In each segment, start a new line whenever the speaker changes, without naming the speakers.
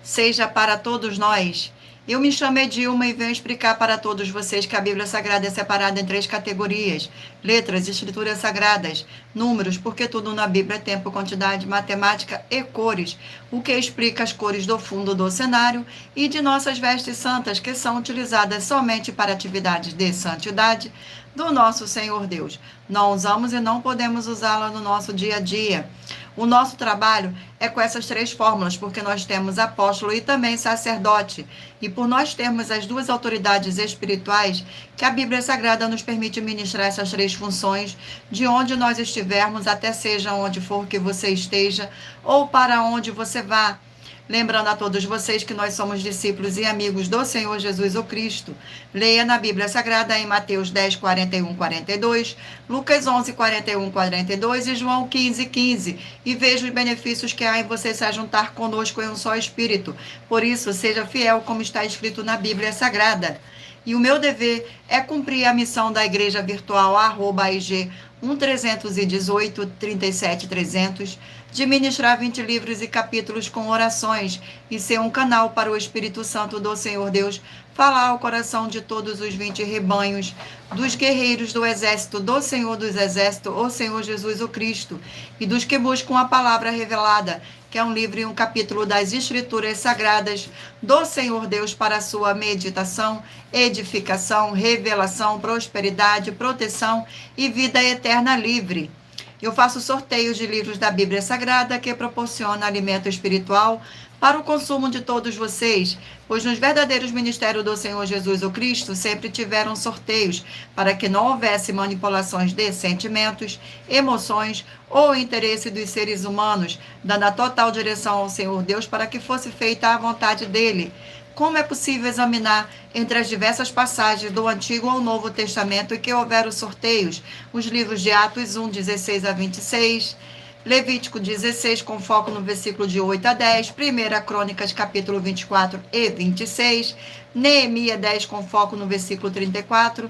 seja para todos nós. Eu me chamo Edilma e venho explicar para todos vocês que a Bíblia Sagrada é separada em 3 categorias: letras, escrituras sagradas, números, porque tudo na Bíblia é tempo, quantidade, matemática e cores, o que explica as cores do fundo do cenário, e de nossas vestes santas, que são utilizadas somente para atividades de santidade do nosso Senhor Deus. Não usamos e não podemos usá-la no nosso dia a dia. O nosso trabalho é com essas 3 fórmulas, porque nós temos apóstolo e também sacerdote. E por nós termos as 2 autoridades espirituais, que a Bíblia Sagrada nos permite ministrar essas 3 funções, de onde nós estivermos, até seja onde for que você esteja, ou para onde você vá. Lembrando a todos vocês que nós somos discípulos e amigos do Senhor Jesus o Cristo. Leia na Bíblia Sagrada em Mateus 10, 41, 42, Lucas 11, 41, 42 e João 15, 15. E veja os benefícios que há em você se ajuntar conosco em um só Espírito. Por isso, seja fiel como está escrito na Bíblia Sagrada. E o meu dever é cumprir a missão da Igreja Virtual @IG 1318 37 300, de ministrar 20 livros e capítulos com orações e ser um canal para o Espírito Santo do Senhor Deus falar ao coração de todos os 20 rebanhos dos guerreiros do exército do Senhor dos Exércitos, o Senhor Jesus o Cristo, e dos que buscam a palavra revelada, que é um livro e um capítulo das Escrituras Sagradas do Senhor Deus para a sua meditação, edificação, revelação, prosperidade, proteção e vida eterna livre. Eu faço sorteios de livros da Bíblia Sagrada que proporciona alimento espiritual para o consumo de todos vocês, pois nos verdadeiros ministérios do Senhor Jesus o Cristo sempre tiveram sorteios para que não houvesse manipulações de sentimentos, emoções ou interesse dos seres humanos, dando a total direção ao Senhor Deus para que fosse feita a vontade dele. Como é possível examinar entre as diversas passagens do Antigo ao Novo Testamento e que houveram sorteios? Os livros de Atos 1, 16 a 26, Levítico 16, com foco no versículo de 8 a 10, 1 Crônicas, capítulo 24 e 26, Neemias 10, com foco no versículo 34,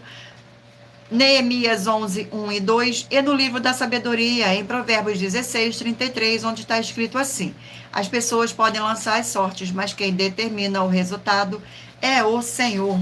Neemias 11, 1 e 2, e no livro da sabedoria, em Provérbios 16, 33, onde está escrito assim: as pessoas podem lançar as sortes, mas quem determina o resultado é o Senhor.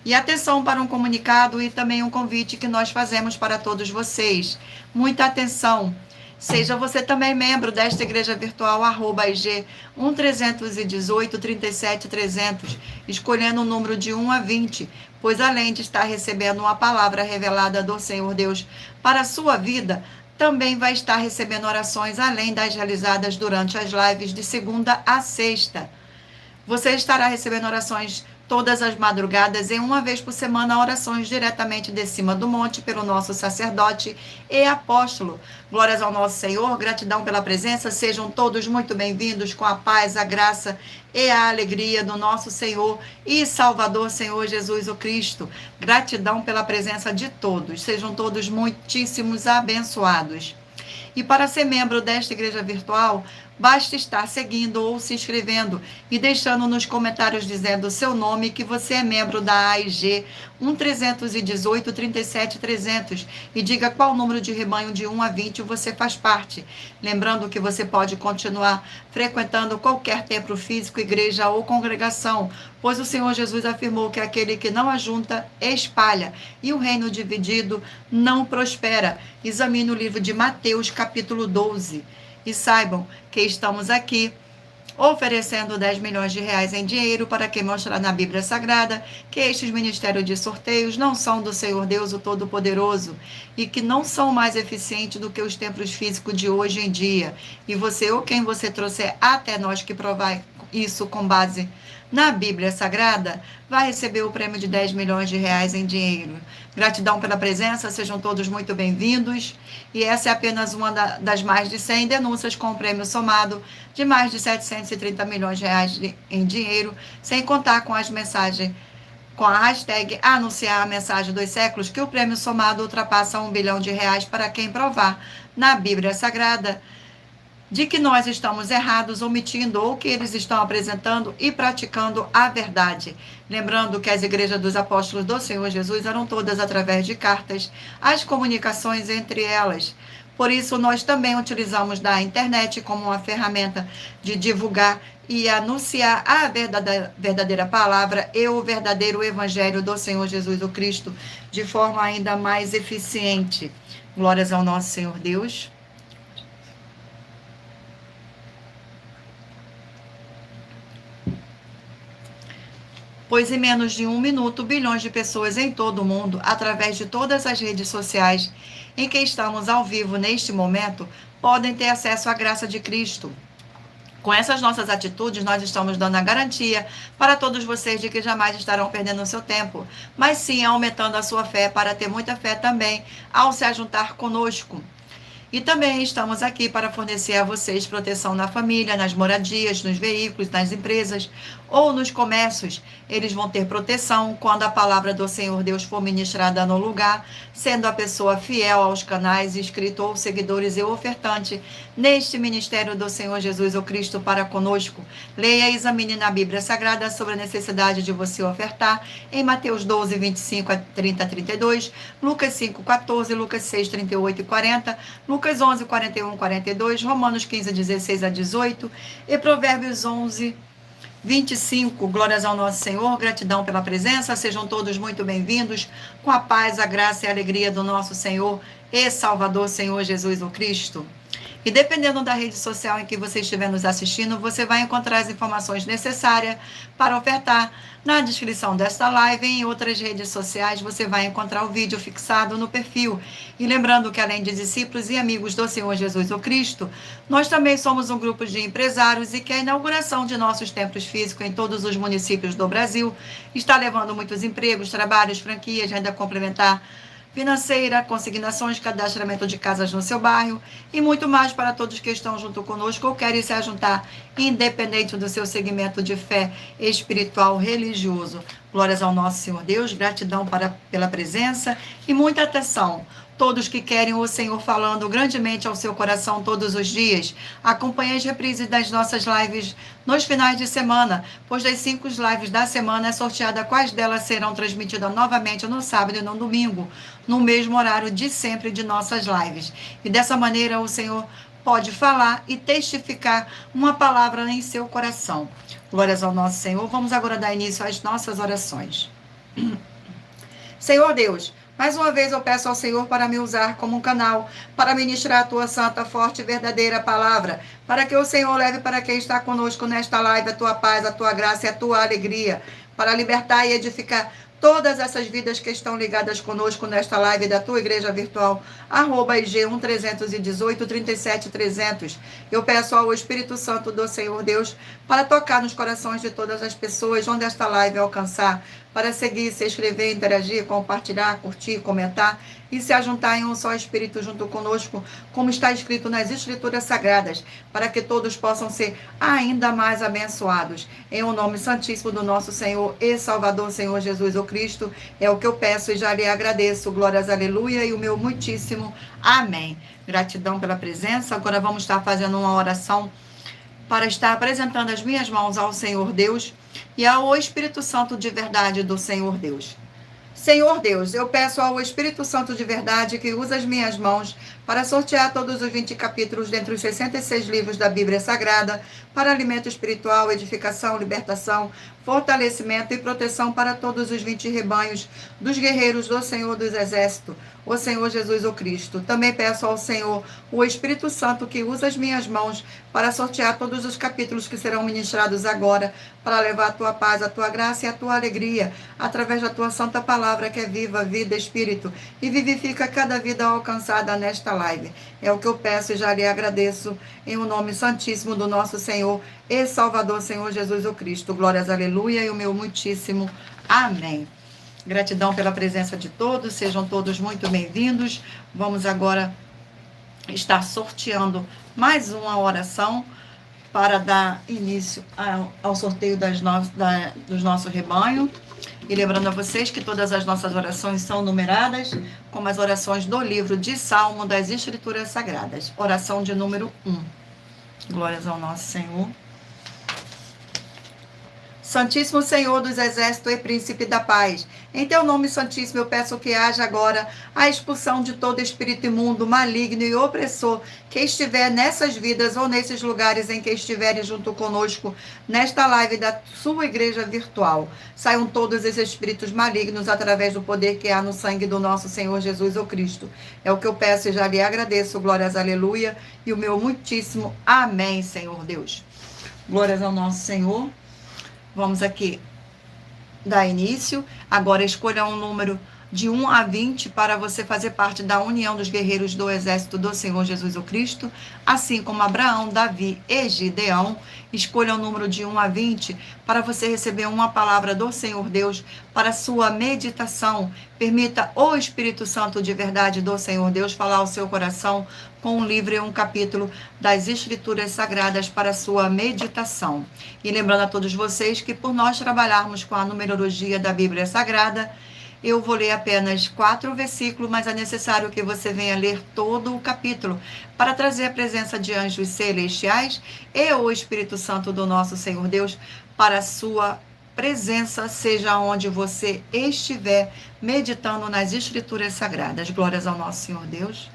E atenção para um comunicado e também um convite que nós fazemos para todos vocês. Muita atenção! Seja você também membro desta igreja virtual @IG 1318 37 300, escolhendo o número de 1 a 20, pois além de estar recebendo uma palavra revelada do Senhor Deus para a sua vida, também vai estar recebendo orações além das realizadas durante as lives de segunda a sexta. Você estará recebendo orações todas as madrugadas, em uma vez por semana, orações diretamente de cima do monte pelo nosso sacerdote e apóstolo. Glórias ao nosso Senhor, gratidão pela presença, sejam todos muito bem-vindos com a paz, a graça e a alegria do nosso Senhor e Salvador, Senhor Jesus o Cristo. Gratidão pela presença de todos, sejam todos muitíssimos abençoados. E para ser membro desta igreja virtual, basta estar seguindo ou se inscrevendo e deixando nos comentários dizendo o seu nome, que você é membro da AIG 1318 37 300, e diga qual número de rebanho de 1 a 20 você faz parte. Lembrando que você pode continuar frequentando qualquer templo físico, igreja ou congregação, pois o Senhor Jesus afirmou que aquele que não ajunta, espalha, e o reino dividido não prospera. Examine o livro de Mateus, capítulo 12. E saibam que estamos aqui oferecendo 10 milhões de reais em dinheiro para quem mostrar na Bíblia Sagrada que estes ministérios de sorteios não são do Senhor Deus, o Todo-Poderoso, e que não são mais eficientes do que os templos físicos de hoje em dia. E você ou quem você trouxer até nós que provar isso com base na Bíblia Sagrada, vai receber o prêmio de 10 milhões de reais em dinheiro. Gratidão pela presença, sejam todos muito bem-vindos. E essa é apenas uma das mais de 100 denúncias com o prêmio somado de mais de 730 milhões de reais em dinheiro, sem contar com as mensagens, com a hashtag anunciar a mensagem dos séculos, que o prêmio somado ultrapassa 1 bilhão de reais para quem provar na Bíblia Sagrada de que nós estamos errados, omitindo ou que eles estão apresentando e praticando a verdade. Lembrando que as igrejas dos apóstolos do Senhor Jesus eram todas através de cartas, as comunicações entre elas. Por isso, nós também utilizamos da internet como uma ferramenta de divulgar e anunciar a verdadeira palavra e o verdadeiro evangelho do Senhor Jesus o Cristo de forma ainda mais eficiente. Glórias ao nosso Senhor Deus. Pois em menos de 1 minuto, bilhões de pessoas em todo o mundo, através de todas as redes sociais em que estamos ao vivo neste momento, podem ter acesso à graça de Cristo. Com essas nossas atitudes, nós estamos dando a garantia para todos vocês de que jamais estarão perdendo o seu tempo, mas sim aumentando a sua fé para ter muita fé também ao se ajuntar conosco. E também estamos aqui para fornecer a vocês proteção na família, nas moradias, nos veículos, nas empresas ou nos comércios. Eles vão ter proteção quando a palavra do Senhor Deus for ministrada no lugar, sendo a pessoa fiel aos canais, inscrito ou seguidores e ofertante neste ministério do Senhor Jesus o Cristo para conosco. Leia e examine na Bíblia Sagrada sobre a necessidade de você ofertar em Mateus 12, 25 a 30 a 32, Lucas 5, 14, Lucas 6, 38 e 40, Lucas 11, 41 e 42, Romanos 15, 16 a 18 e Provérbios 11, 25, glórias ao nosso Senhor, gratidão pela presença, sejam todos muito bem-vindos, com a paz, a graça e a alegria do nosso Senhor e Salvador, Senhor Jesus o Cristo. E dependendo da rede social em que você estiver nos assistindo, você vai encontrar as informações necessárias para ofertar. Na descrição desta live e em outras redes sociais, você vai encontrar o vídeo fixado no perfil. E lembrando que além de discípulos e amigos do Senhor Jesus o Cristo, nós também somos um grupo de empresários e que a inauguração de nossos templos físicos em todos os municípios do Brasil está levando muitos empregos, trabalhos, franquias, renda complementar, financeira, consignações, cadastramento de casas no seu bairro e muito mais para todos que estão junto conosco ou querem se ajuntar, independente do seu segmento de fé espiritual, religioso. Glórias ao nosso Senhor Deus, gratidão pela presença e muita atenção. Todos que querem o Senhor falando grandemente ao seu coração todos os dias, acompanhem as reprises das nossas lives nos finais de semana, pois das 5 lives da semana é sorteada quais delas serão transmitidas novamente no sábado e no domingo, no mesmo horário de sempre de nossas lives. E dessa maneira o Senhor pode falar e testificar uma palavra em seu coração. Glórias ao nosso Senhor. Vamos agora dar início às nossas orações. Senhor Deus, mais uma vez eu peço ao Senhor para me usar como um canal para ministrar a tua santa, forte e verdadeira palavra, para que o Senhor leve para quem está conosco nesta live a tua paz, a tua graça e a tua alegria, para libertar e edificar todas essas vidas que estão ligadas conosco nesta live da tua igreja virtual, @IG1-318-37-300. Eu peço ao Espírito Santo do Senhor Deus para tocar nos corações de todas as pessoas onde esta live alcançar, para seguir, se inscrever, interagir, compartilhar, curtir, comentar e se ajuntar em um só Espírito junto conosco, como está escrito nas Escrituras Sagradas, para que todos possam ser ainda mais abençoados. Em o nome santíssimo do nosso Senhor e Salvador, Senhor Jesus o Cristo, é o que eu peço e já lhe agradeço. Glórias, aleluia, e o meu muitíssimo amém. Gratidão pela presença. Agora vamos estar fazendo uma oração para estar apresentando as minhas mãos ao Senhor Deus e ao Espírito Santo de verdade do Senhor Deus. Senhor Deus, eu peço ao Espírito Santo de verdade que use as minhas mãos para sortear todos os 20 capítulos dentre os 66 livros da Bíblia Sagrada, para alimento espiritual, edificação, libertação, fortalecimento e proteção para todos os 20 rebanhos dos guerreiros do Senhor dos Exércitos, o Senhor Jesus o Cristo. Também peço ao Senhor, o Espírito Santo, que usa as minhas mãos para sortear todos os capítulos que serão ministrados agora, para levar a tua paz, a tua graça e a tua alegria, através da tua santa palavra que é viva, vida, espírito, e vivifica cada vida alcançada nesta live. É o que eu peço e já lhe agradeço, em o nome santíssimo do nosso Senhor e Salvador, Senhor Jesus o Cristo. Glórias, aleluia, e o meu muitíssimo amém. Gratidão pela presença de todos, sejam todos muito bem-vindos. Vamos agora estar sorteando mais uma oração para dar início ao sorteio dos nossos rebanhos. E lembrando a vocês que todas as nossas orações são numeradas, como as orações do livro de Salmo das Escrituras Sagradas. Oração de número 1. Glórias ao nosso Senhor. Santíssimo Senhor dos Exércitos e Príncipe da Paz, em teu nome santíssimo eu peço que haja agora a expulsão de todo espírito imundo, maligno e opressor que estiver nessas vidas ou nesses lugares em que estiverem junto conosco, nesta live da sua igreja virtual. Saiam todos esses espíritos malignos através do poder que há no sangue do nosso Senhor Jesus o Cristo. É o que eu peço e já lhe agradeço. Glórias, aleluia, e o meu muitíssimo amém, Senhor Deus. Glórias ao nosso Senhor. Vamos aqui dar início. Agora escolha um número de 1 a 20 para você fazer parte da união dos guerreiros do exército do Senhor Jesus o Cristo, assim como Abraão, Davi e Gideão. Escolha um número de 1 a 20 para você receber uma palavra do Senhor Deus para sua meditação. Permita o Espírito Santo de verdade do Senhor Deus falar ao seu coração com um livro e um capítulo das Escrituras Sagradas para sua meditação. E lembrando a todos vocês que por nós trabalharmos com a numerologia da Bíblia Sagrada, eu vou ler apenas 4 versículos, mas é necessário que você venha ler todo o capítulo para trazer a presença de anjos celestiais e o Espírito Santo do nosso Senhor Deus para a sua presença, seja onde você estiver meditando nas Escrituras Sagradas. Glórias ao nosso Senhor Deus.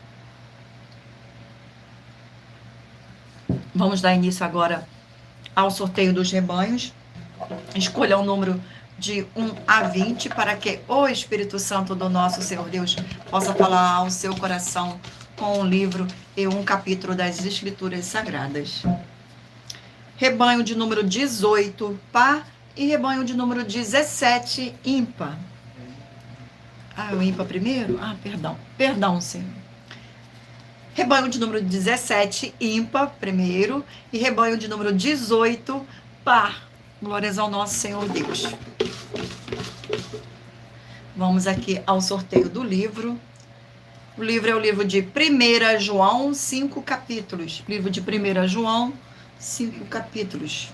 Vamos dar início agora ao sorteio dos rebanhos. Escolha um número de 1 a 20 para que o Espírito Santo do nosso Senhor Deus possa falar ao seu coração com um livro e um capítulo das Escrituras Sagradas. Rebanho de número 18, par, e rebanho de número 17, ímpar. O ímpar primeiro? Perdão, Senhor. Rebanho de número 17, ímpar, primeiro, e rebanho de número 18, par. Glórias ao nosso Senhor Deus. Vamos aqui ao sorteio do livro. O livro é o livro de 1 João, 5 capítulos. Livro de 1 João, 5 capítulos.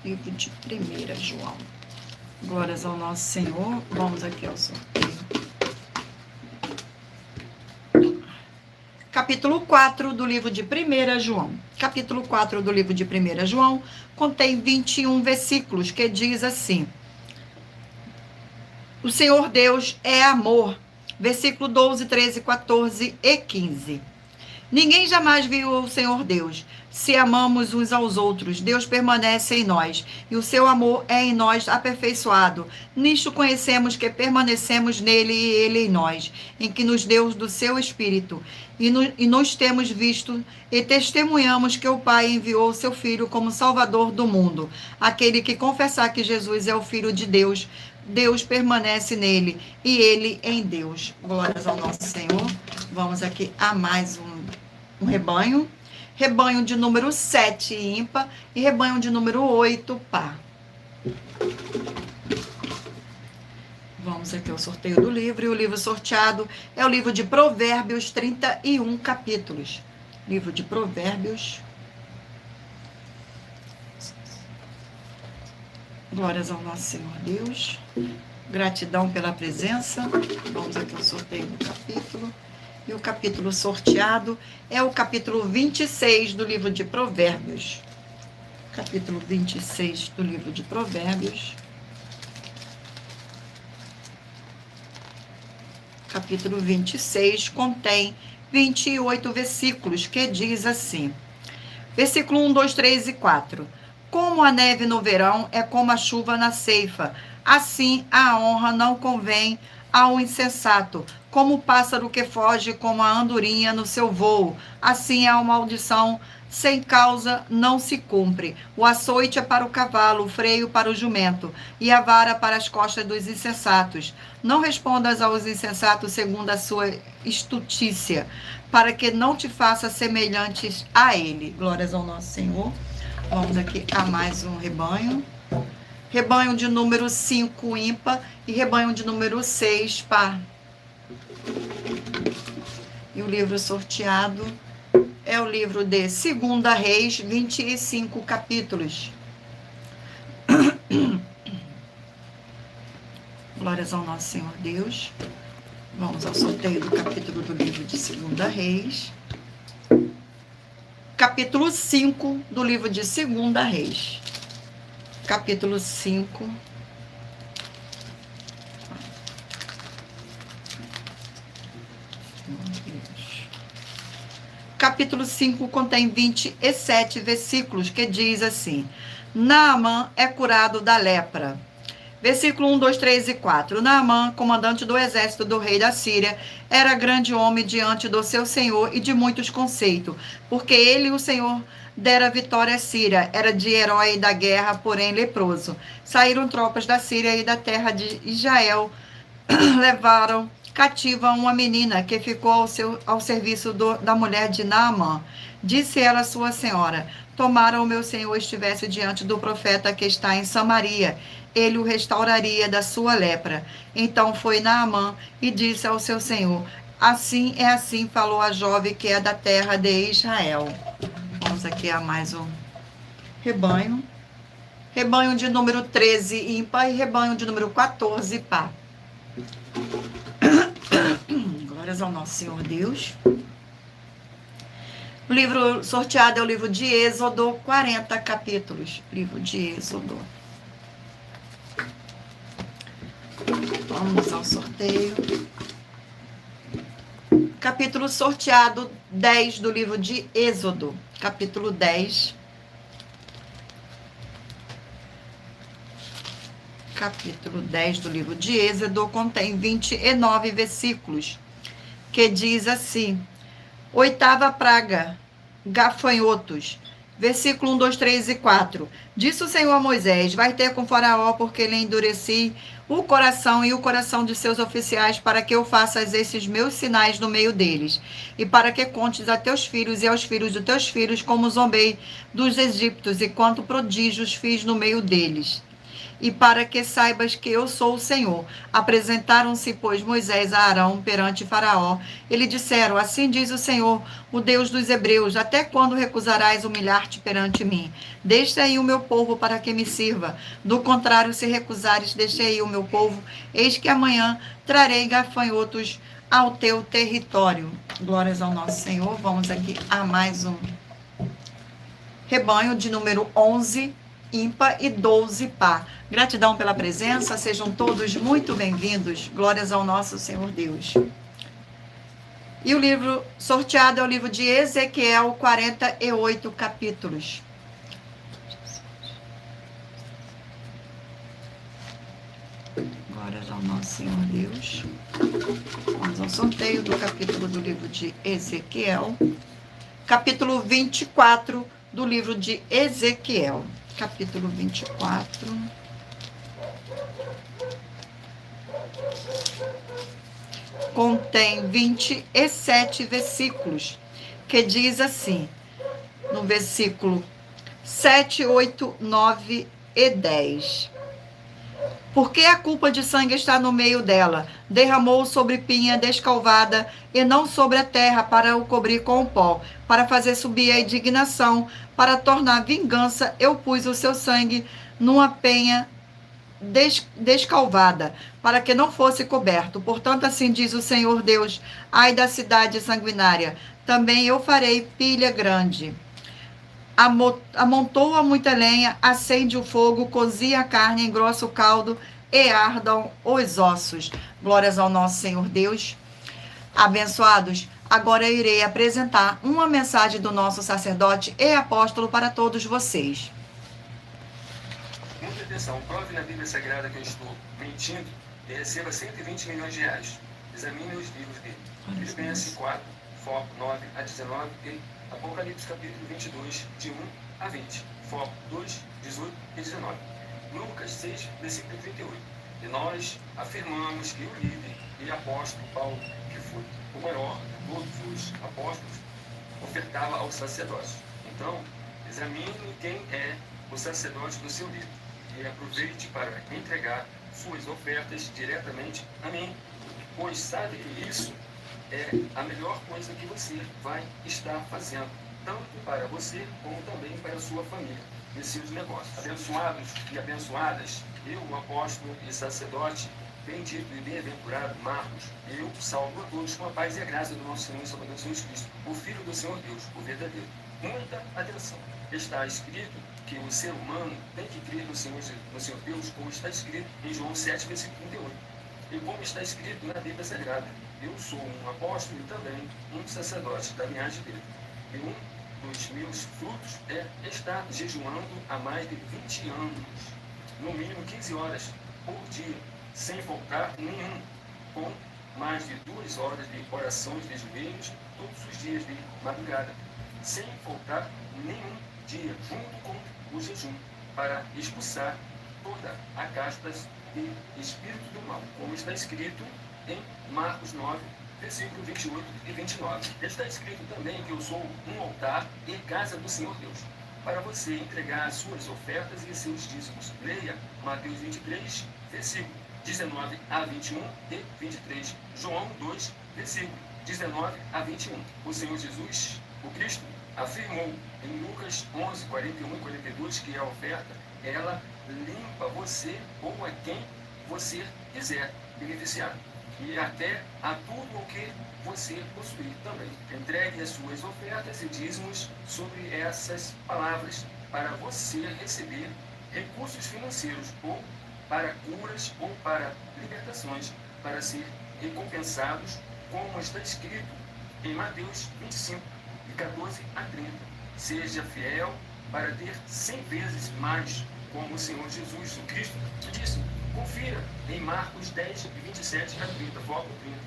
Livro de 1 João. Glórias ao nosso Senhor. Vamos aqui ao sorteio. Capítulo 4 do livro de 1 João. Capítulo 4 do livro de 1 João contém 21 versículos, que diz assim: o Senhor Deus é amor. Versículo 12, 13, 14 e 15. Ninguém jamais viu o Senhor Deus. Se amamos uns aos outros, Deus permanece em nós, e o seu amor é em nós aperfeiçoado. Nisto conhecemos que permanecemos nele e ele em nós, em que nos deu do seu Espírito. E nos temos visto e testemunhamos que o Pai enviou o seu Filho como Salvador do mundo. Aquele que confessar que Jesus é o Filho de Deus, Deus permanece nele e ele em Deus. Glórias ao nosso Senhor. Vamos aqui a mais um rebanho. Rebanho de número 7, ímpar, e rebanho de número 8, par. Vamos aqui ao sorteio do livro, e o livro sorteado é o livro de Provérbios, 31 capítulos. Livro de Provérbios. Glórias ao nosso Senhor Deus. Gratidão pela presença. Vamos aqui ao sorteio do capítulo. E o capítulo sorteado é o capítulo 26 do livro de Provérbios. Capítulo 26 do livro de Provérbios. Capítulo 26 contém 28 versículos, que diz assim. Versículo 1, 2, 3 e 4. Como a neve no verão é como a chuva na ceifa, assim a honra não convém ao insensato. Como o pássaro que foge como a andorinha no seu voo, assim a maldição sem causa não se cumpre. O açoite é para o cavalo, o freio para o jumento, e a vara para as costas dos insensatos. Não respondas aos insensatos segundo a sua estutícia, para que não te faça semelhantes a ele. Glórias ao nosso Senhor. Vamos aqui a mais um rebanho. Rebanho de número 5, ímpar, e rebanho de número 6, par. E o livro sorteado é o livro de 2 Reis, 25 capítulos. Glórias ao nosso Senhor Deus. Vamos ao sorteio do capítulo do livro de 2 Reis. capítulo 5 do livro de 2 Reis. Capítulo 5. Capítulo 5 contém 27 versículos, que diz assim: Naamã é curado da lepra. Versículo 1, 2, 3 e 4. Naamã, comandante do exército do rei da Síria, era grande homem diante do seu senhor e de muitos conceitos, porque ele, o Senhor, dera vitória à Síria. Era de herói da guerra, porém leproso. Saíram tropas da Síria e da terra de Israel, levaram cativa uma menina que ficou ao serviço da mulher de Naamã. Disse ela à sua senhora: Tomara o meu senhor estivesse diante do profeta que está em Samaria, ele o restauraria da sua lepra. Então foi Naamã e disse ao seu senhor: assim falou a jovem que é da terra de Israel. Vamos aqui a mais um rebanho. Rebanho de número 13 ímpar e rebanho de número 14 par. Glórias ao nosso Senhor Deus. O livro sorteado é o livro de Êxodo, 40 capítulos. Livro de Êxodo. Vamos ao sorteio. Capítulo sorteado 10 do livro de Êxodo. Capítulo 10. Capítulo 10 do livro de Êxodo contém 29 versículos, que diz assim: Oitava praga, gafanhotos. Versículo 1, 2, 3 e 4. Disse o Senhor a Moisés: Vai ter com Faraó, porque lhe endureci o coração e o coração de seus oficiais, para que eu faça esses meus sinais no meio deles, e para que contes a teus filhos e aos filhos de teus filhos como zombei dos egípcios e quanto prodígios fiz no meio deles. E para que saibas que eu sou o Senhor. Apresentaram-se, pois, Moisés a Arão perante Faraó. Ele disseram: Assim diz o Senhor, o Deus dos hebreus: Até quando recusarás humilhar-te perante mim? Deixa aí o meu povo para que me sirva. Do contrário, se recusares, deixa aí o meu povo. Eis que amanhã trarei gafanhotos ao teu território. Glórias ao nosso Senhor. Vamos aqui a mais um rebanho de número 11 ímpar e 12 par. Gratidão pela presença, sejam todos muito bem-vindos. Glórias ao nosso Senhor Deus. E o livro sorteado é o livro de Ezequiel, 48 capítulos. Glórias ao nosso Senhor Deus. Vamos ao sorteio do capítulo do livro de Ezequiel. Capítulo 24 do livro de Ezequiel. Capítulo 24. Contém 27 versículos, que diz assim, no versículo 7, 8, 9 e 10. Porque a culpa de sangue está no meio dela, derramou sobre pinha descalvada e não sobre a terra, para o cobrir com o pó, para fazer subir a indignação, para tornar vingança, eu pus o seu sangue numa penha descalvada, para que não fosse coberto. Portanto, assim diz o Senhor Deus: ai da cidade sanguinária, também eu farei pilha grande. Amontoa muita lenha, acende o fogo, cozinha a carne, engrossa o caldo e ardam os ossos. Glórias ao nosso Senhor Deus. Abençoados, agora eu irei apresentar uma mensagem do nosso sacerdote e apóstolo para todos vocês.
Muita atenção, prove na Bíblia Sagrada que eu estou mentindo e receba 120 milhões de reais. Examine os livros dele. Filipenses 4, 9 a 19 e Apocalipse capítulo 22, de 1 a 20. Foco 2, 18 e 19. Lucas 6, versículo 38. E nós afirmamos que o líder e apóstolo Paulo, que foi o maior de todos os apóstolos, ofertava ao sacerdócio. Então, examine quem é o sacerdote do seu líder e aproveite para entregar suas ofertas diretamente a mim, pois sabe que isso é a melhor coisa que você vai estar fazendo, tanto para você como também para a sua família e seus negócios. Abençoados e abençoadas, eu, o apóstolo e sacerdote, bendito e bem-aventurado Marcos, eu saúdo a todos com a paz e a graça do nosso Senhor e Salvador Jesus Cristo, o Filho do Senhor Deus, o verdadeiro. Muita atenção. Está escrito que o ser humano tem que crer no Senhor Deus, como está escrito em João 7, versículo 38. E como está escrito na Bíblia Sagrada, eu sou um apóstolo e também um sacerdote da linhagem dele. E um dos meus frutos é estar jejuando há mais de 20 anos, no mínimo 15 horas por dia, sem faltar nenhum, com mais de 2 horas de orações de joelhos todos os dias de madrugada, sem faltar nenhum dia, junto com o jejum, para expulsar toda a castas de espírito do mal, como está escrito em Marcos 9, versículo 28 e 29. Está escrito também que eu sou um altar e casa do Senhor Deus, para você entregar as suas ofertas e seus dízimos. Leia Mateus 23, versículo 19 a 21 e 23. João 2, versículo 19 a 21. O Senhor Jesus, o Cristo, afirmou em Lucas 11, 41 e 42 que a oferta, ela limpa você ou a quem você quiser beneficiar. E até a tudo o que você possuir também. Entregue as suas ofertas e dízimos sobre essas palavras para você receber recursos financeiros ou para curas ou para libertações, para ser recompensados, como está escrito em Mateus 25, de 14 a 30. Seja fiel para ter 100 vezes mais, como o Senhor Jesus, o Cristo, disse. Confira em Marcos 10, de 27 a 30, foco 30.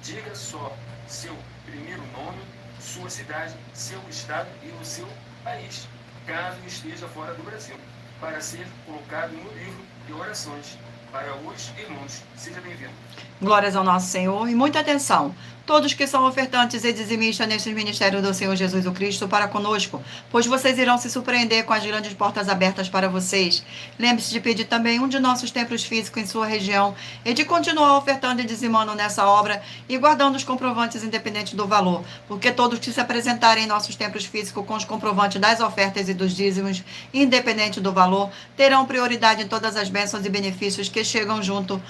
Diga só seu primeiro nome, sua cidade, seu estado e o seu país, caso esteja fora do Brasil, para ser colocado no livro de orações para os irmãos. Seja bem-vindo.
Glórias ao nosso Senhor e muita atenção. Todos que são ofertantes e dizimistas neste ministério do Senhor Jesus o Cristo para conosco, pois vocês irão se surpreender com as grandes portas abertas para vocês. Lembre-se de pedir também um de nossos templos físicos em sua região e de continuar ofertando e dizimando nessa obra e guardando os comprovantes independentes do valor, porque todos que se apresentarem em nossos templos físicos com os comprovantes das ofertas e dos dízimos, independente do valor, terão prioridade em todas as bênçãos e benefícios que chegam junto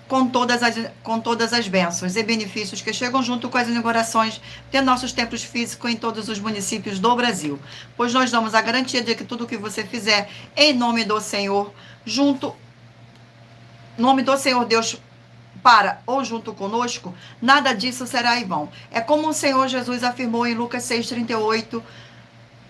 com todas as bênçãos e benefícios que chegam junto com as inaugurações de nossos templos físicos em todos os municípios do Brasil. Pois nós damos a garantia de que tudo o que você fizer em nome do Senhor, nome do Senhor Deus, para ou junto conosco, nada disso será em vão. É como o Senhor Jesus afirmou em Lucas 6,38,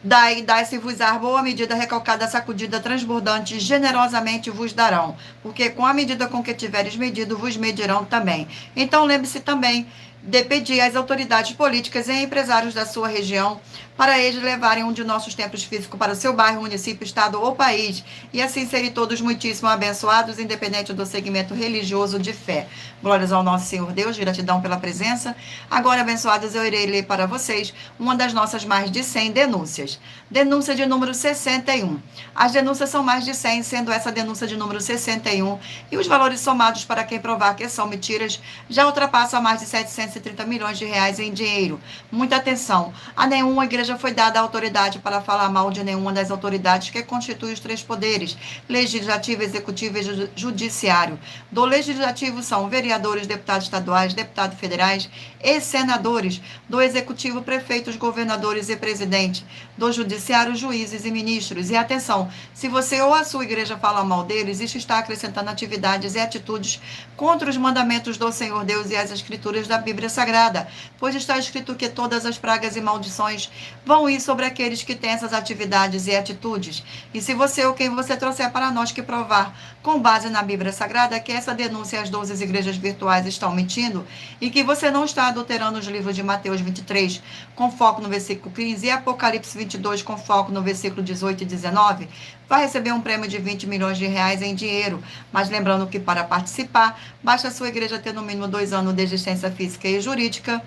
dai-se-vos-á boa medida, recalcada, sacudida, transbordante, generosamente vos darão, porque com a medida com que tiveres medido, vos medirão também. Então lembre-se também de pedir às autoridades políticas e empresários da sua região para eles levarem um de nossos templos físicos para o seu bairro, município, estado ou país, e assim serem todos muitíssimo abençoados, independente do segmento religioso de fé. Glórias ao nosso Senhor Deus, gratidão pela presença. Agora, abençoados, eu irei ler para vocês uma das nossas mais de 100 denúncias. Denúncia de número 61. As denúncias são mais de 100, sendo essa denúncia de número 61, e os valores somados para quem provar que são mentiras já ultrapassam a mais de 730 milhões de reais em dinheiro. Muita atenção, a nenhuma igreja foi dada a autoridade para falar mal de nenhuma das autoridades que constituem os 3 poderes, legislativo, executivo e judiciário. Do legislativo são vereadores, deputados estaduais, deputados federais e senadores. Do executivo, prefeitos, governadores e presidente. Do judiciário, juízes e ministros. E atenção, se você ou a sua igreja fala mal deles, isso está acrescentando atividades e atitudes contra os mandamentos do Senhor Deus e as escrituras da Bíblia Sagrada, pois está escrito que todas as pragas e maldições vão ir sobre aqueles que têm essas atividades e atitudes. E se você ou quem você trouxer para nós que provar, com base na Bíblia Sagrada, que essa denúncia às 12 igrejas virtuais estão mentindo e que você não está adulterando os livros de Mateus 23, com foco no versículo 15, e Apocalipse 22, com foco no versículo 18 e 19, vai receber um prêmio de 20 milhões de reais em dinheiro. Mas lembrando que para participar, basta a sua igreja ter no mínimo 2 anos de existência física e jurídica,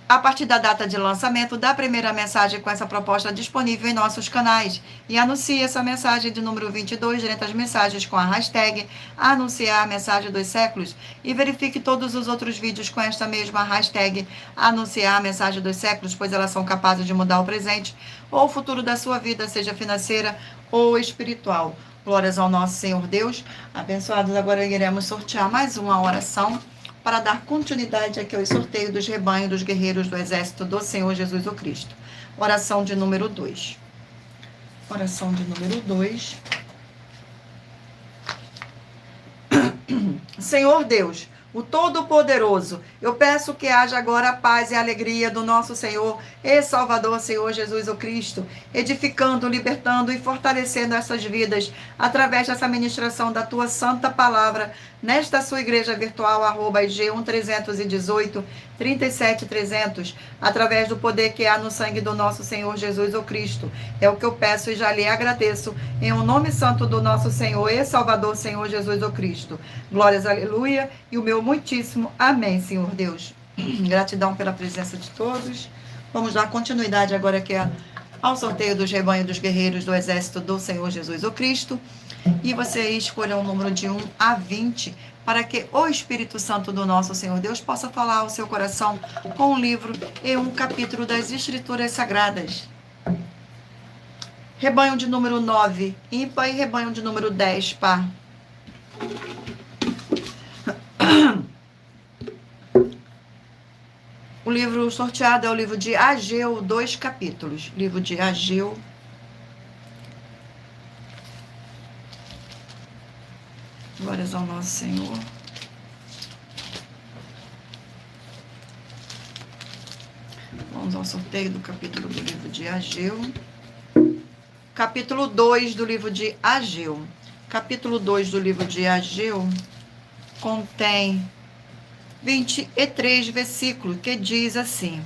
a partir da data de lançamento da primeira mensagem com essa proposta disponível em nossos canais. E anuncie essa mensagem de número 22 durante as mensagens com a hashtag anunciar a mensagem dos séculos e verifique todos os outros vídeos com esta mesma hashtag anunciar a mensagem dos séculos, pois elas são capazes de mudar o presente ou o futuro da sua vida, seja financeira ou espiritual. Glórias ao nosso Senhor Deus. Abençoados, agora iremos sortear mais uma oração para dar continuidade aqui ao sorteio dos rebanhos dos guerreiros do exército do Senhor Jesus o Cristo. Oração de número 2. Oração de número 2. Senhor Deus, o Todo-Poderoso, eu peço que haja agora a paz e a alegria do nosso Senhor e Salvador, Senhor Jesus o Cristo, edificando, libertando e fortalecendo essas vidas através dessa ministração da tua santa palavra, nesta sua igreja virtual, @G1318 37300, através do poder que há no sangue do nosso Senhor Jesus o Cristo. É o que eu peço e já lhe agradeço, em o nome santo do nosso Senhor e Salvador, Senhor Jesus o Cristo. Glórias, aleluia, e o meu muitíssimo amém, Senhor Deus. Gratidão pela presença de todos. Vamos dar continuidade agora aqui ao sorteio dos rebanhos dos guerreiros do exército do Senhor Jesus o Cristo. E você escolha um número de 1 a 20, para que o Espírito Santo do nosso Senhor Deus possa falar ao seu coração com um livro e um capítulo das Escrituras Sagradas. Rebanho de número 9, ímpar, e rebanho de número 10, par. O livro sorteado é o livro de Ageu, 2 capítulos. Livro de Ageu. Glórias ao nosso Senhor. Vamos ao sorteio do capítulo do livro de Ageu. Capítulo 2 do livro de Ageu. Capítulo 2 do livro de Ageu contém 23 versículos, que diz assim: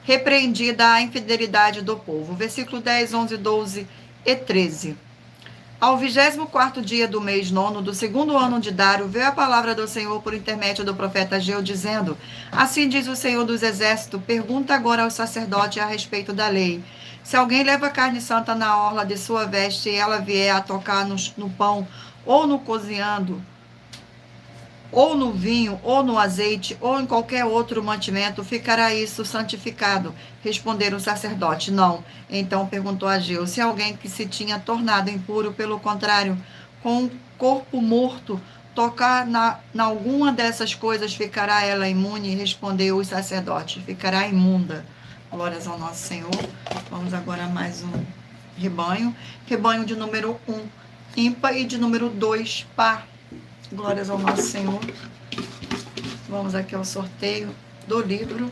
repreendida a infidelidade do povo. Versículo 10, 11, 12 e 13. Ao 24º dia do mês 9, do segundo ano de Dário, veio a palavra do Senhor por intermédio do profeta Ageu, dizendo: assim diz o Senhor dos Exércitos, pergunta agora ao sacerdote a respeito da lei. Se alguém leva carne santa na orla de sua veste e ela vier a tocar no pão, ou no cozinhando, ou no vinho, ou no azeite, ou em qualquer outro mantimento, ficará isso santificado? Responderam o sacerdote: não. Então perguntou Ageu: se alguém que se tinha tornado impuro, pelo contrário, com um corpo morto, tocar na alguma dessas coisas, ficará ela imune? Respondeu o sacerdote: ficará imunda. Glórias ao nosso Senhor. Vamos agora a mais um rebanho. Rebanho de número 1, ímpar, e de número 2, par. Glórias ao nosso Senhor. Vamos aqui ao sorteio do livro.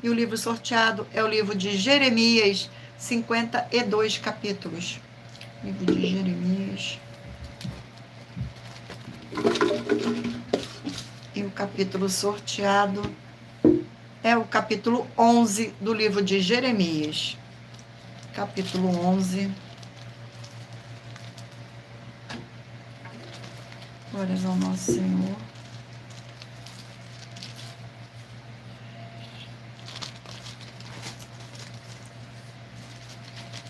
E o livro sorteado é o livro de Jeremias, 52 capítulos. Livro de Jeremias. E o capítulo sorteado é o capítulo 11 do livro de Jeremias. Capítulo 11. Glórias ao nosso Senhor.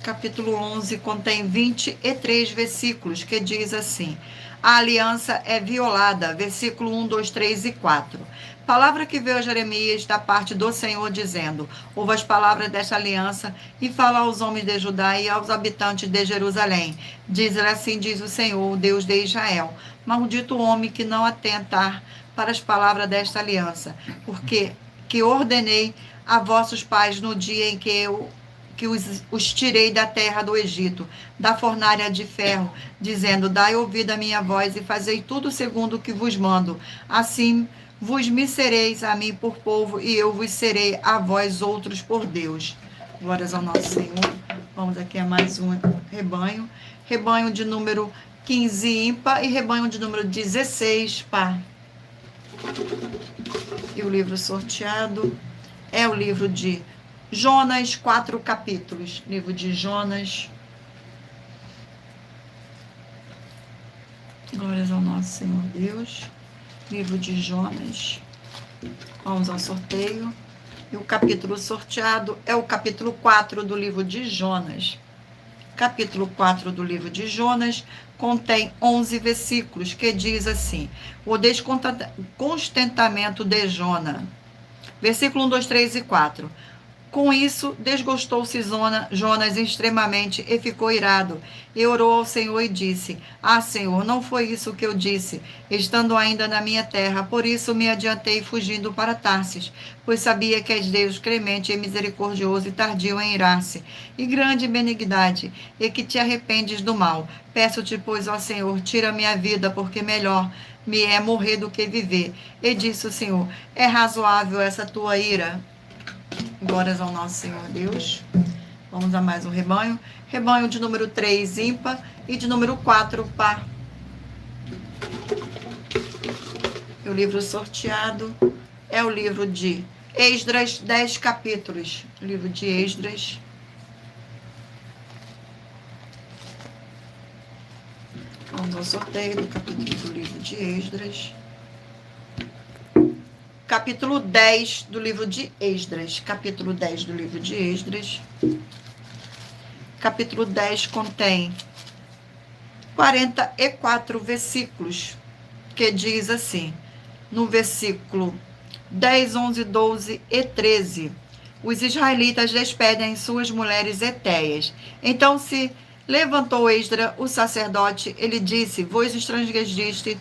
Capítulo 11 contém 23 versículos, que diz assim: a aliança é violada. Versículo 1, 2, 3 e 4. Palavra que veio a Jeremias da parte do Senhor, dizendo: ouve as palavras desta aliança e fala aos homens de Judá e aos habitantes de Jerusalém. Diz-lhe assim: diz o Senhor, o Deus de Israel: maldito o homem que não atentar para as palavras desta aliança, porque que ordenei a vossos pais no dia em que os tirei da terra do Egito, da fornalha de ferro, dizendo: dai ouvido à minha voz e fazei tudo segundo o que vos mando. Assim vos me sereis a mim por povo, e eu vos serei a vós outros por Deus. Glórias ao nosso Senhor. Vamos aqui a mais um rebanho. Rebanho de número 15, ímpar, e rebanho de número 16, par. E o livro sorteado é o livro de Jonas, 4 capítulos. Livro de Jonas. Glórias ao nosso Senhor Deus. Livro de Jonas. Vamos ao sorteio. E o capítulo sorteado é o capítulo 4 do livro de Jonas. Capítulo 4 do livro de Jonas contém 11 versículos, que diz assim: o descontentamento de Jonas. Versículo 1, 2, 3 e 4. Com isso, desgostou-se Jonas extremamente e ficou irado. E orou ao Senhor e disse: Ah, Senhor, não foi isso que eu disse, estando ainda na minha terra. Por isso me adiantei fugindo para Tarsis, pois sabia que és Deus clemente e misericordioso e tardio em irar-se, e grande em benignidade, e que te arrependes do mal. Peço-te, pois, ó Senhor, tira minha vida, porque melhor me é morrer do que viver. E disse o Senhor: É razoável essa tua ira? Glórias ao nosso Senhor Deus. Vamos a mais um rebanho. Rebanho de número 3, ímpar, e de número 4, par. O livro sorteado é o livro de Esdras, 10 capítulos. O livro de Esdras. Vamos ao sorteio do capítulo do livro de Esdras. Capítulo 10 do livro de Esdras. Capítulo 10 do livro de Esdras. Capítulo 10 contém 44 versículos, que diz assim, no versículo 10, 11, 12 e 13, os israelitas despedem suas mulheres etéias. Então se levantou Esdras, o sacerdote, ele disse: Vós estrangeiste,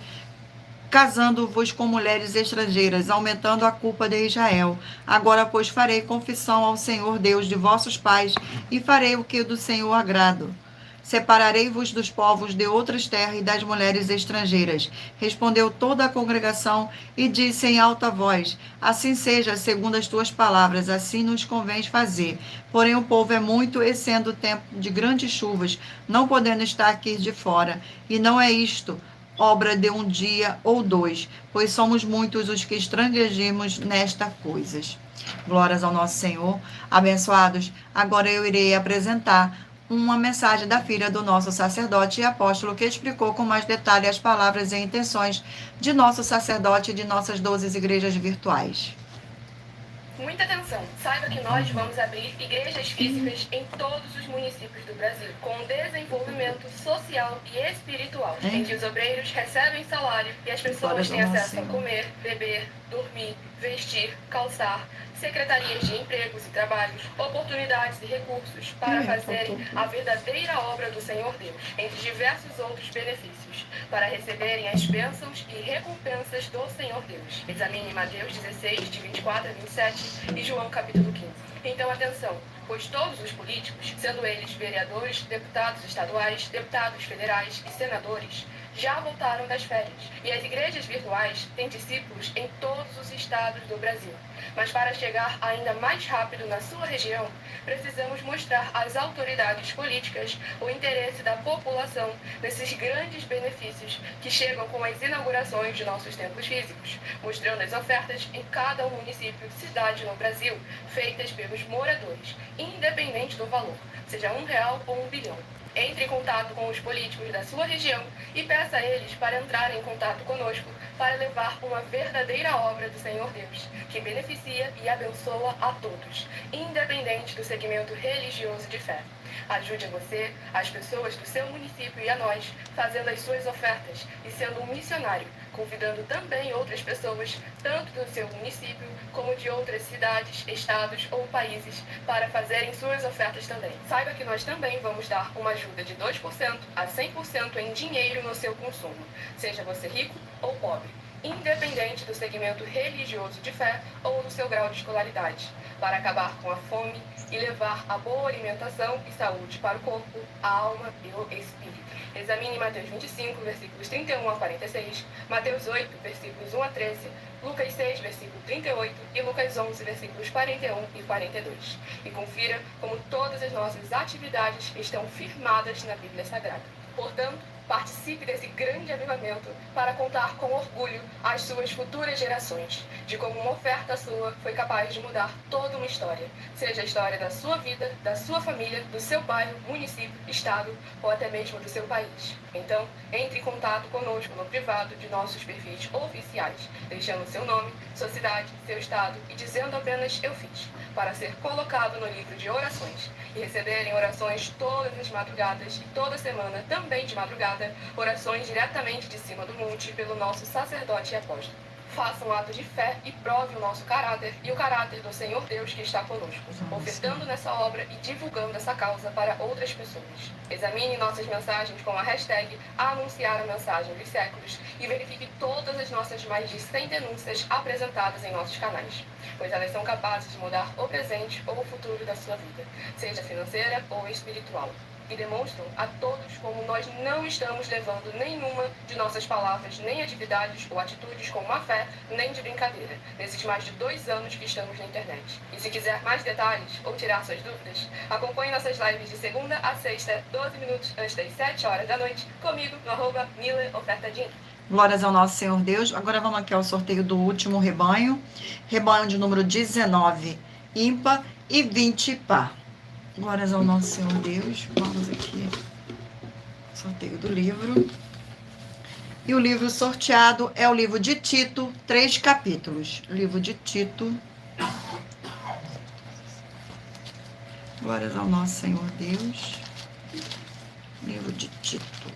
casando-vos com mulheres estrangeiras, aumentando a culpa de Israel. Agora, pois, farei confissão ao Senhor Deus de vossos pais, e farei o que do Senhor agrado. Separarei-vos dos povos de outras terras e das mulheres estrangeiras. Respondeu toda a congregação e disse em alta voz: Assim seja, segundo as tuas palavras, assim nos convém fazer. Porém o povo é muito, e sendo tempo de grandes chuvas, não podendo estar aqui de fora. E não é isto obra de um dia ou dois, pois somos muitos os que estrangeimos nestas coisas. Glórias ao nosso Senhor. Abençoados, agora eu irei apresentar uma mensagem da filha do nosso sacerdote e apóstolo, que explicou com mais detalhe as palavras e intenções de nosso sacerdote e de nossas 12 igrejas virtuais.
Muita atenção! Saiba que nós vamos abrir igrejas físicas em todos os municípios do Brasil, com desenvolvimento social e espiritual, em que os obreiros recebem salário e as pessoas têm acesso a comer, beber, dormir, vestir, calçar, secretarias de empregos e trabalhos, oportunidades e recursos para fazerem a verdadeira obra do Senhor Deus, entre diversos outros benefícios, para receberem as bênçãos e recompensas do Senhor Deus. Examine Mateus 16, de 24 a 27 e João capítulo 15. Então, atenção, pois todos os políticos, sendo eles vereadores, deputados estaduais, deputados federais e senadores, já voltaram das férias, e as igrejas virtuais têm discípulos em todos os estados do Brasil. Mas para chegar ainda mais rápido na sua região, precisamos mostrar às autoridades políticas o interesse da população nesses grandes benefícios que chegam com as inaugurações de nossos templos físicos, mostrando as ofertas em cada município e cidade no Brasil, feitas pelos moradores, independente do valor, seja R$1 ou R$1 bilhão. Entre em contato com os políticos da sua região e peça a eles para entrarem em contato conosco para levar uma verdadeira obra do Senhor Deus, que beneficia e abençoa a todos, independente do segmento religioso de fé. Ajude a você, as pessoas do seu município e a nós, fazendo as suas ofertas e sendo um missionário, convidando também outras pessoas, tanto do seu município como de outras cidades, estados ou países, para fazerem suas ofertas também. Saiba que nós também vamos dar uma ajuda de 2% a 100% em dinheiro no seu consumo, seja você rico ou pobre, independente do segmento religioso de fé ou do seu grau de escolaridade, para acabar com a fome e levar a boa alimentação e saúde para o corpo, a alma e o espírito. Examine Mateus 25, versículos 31 a 46, Mateus 8, versículos 1 a 13, Lucas 6, versículo 38 e Lucas 11, versículos 41 e 42. E confira como todas as nossas atividades estão firmadas na Bíblia Sagrada. Portanto, participe desse grande avivamento para contar com orgulho às suas futuras gerações, de como uma oferta sua foi capaz de mudar toda uma história, seja a história da sua vida, da sua família, do seu bairro, município, estado ou até mesmo do seu país. Então, entre em contato conosco no privado de nossos perfis oficiais, deixando seu nome, sua cidade, seu estado e dizendo apenas "eu fiz", para ser colocado no livro de orações e receberem orações todas as madrugadas e toda semana, também de madrugada, orações diretamente de cima do monte pelo nosso sacerdote e apóstolo. Faça um ato de fé e prove o nosso caráter e o caráter do Senhor Deus que está conosco, ofertando nessa obra e divulgando essa causa para outras pessoas. Examine nossas mensagens com a hashtag Anunciar a Mensagem dos Séculos e verifique todas as nossas mais de 100 denúncias apresentadas em nossos canais, pois elas são capazes de mudar o presente ou o futuro da sua vida, seja financeira ou espiritual. E demonstram a todos como nós não estamos levando nenhuma de nossas palavras, nem atividades ou atitudes com má fé, nem de brincadeira, nesses mais de 2 anos que estamos na internet. E se quiser mais detalhes ou tirar suas dúvidas, acompanhe nossas lives de segunda a sexta, 12 minutos antes das 7 horas da noite, comigo no @MileOfertaDin.
Glórias ao nosso Senhor Deus. Agora vamos aqui ao sorteio do último rebanho. Rebanho de número 19, ímpar, e 20, par. Glórias ao nosso Senhor Deus. Vamos aqui. Sorteio do livro. E o livro sorteado é o livro de Tito, 3 capítulos. Livro de Tito. Glórias ao nosso Senhor Deus. Livro de Tito.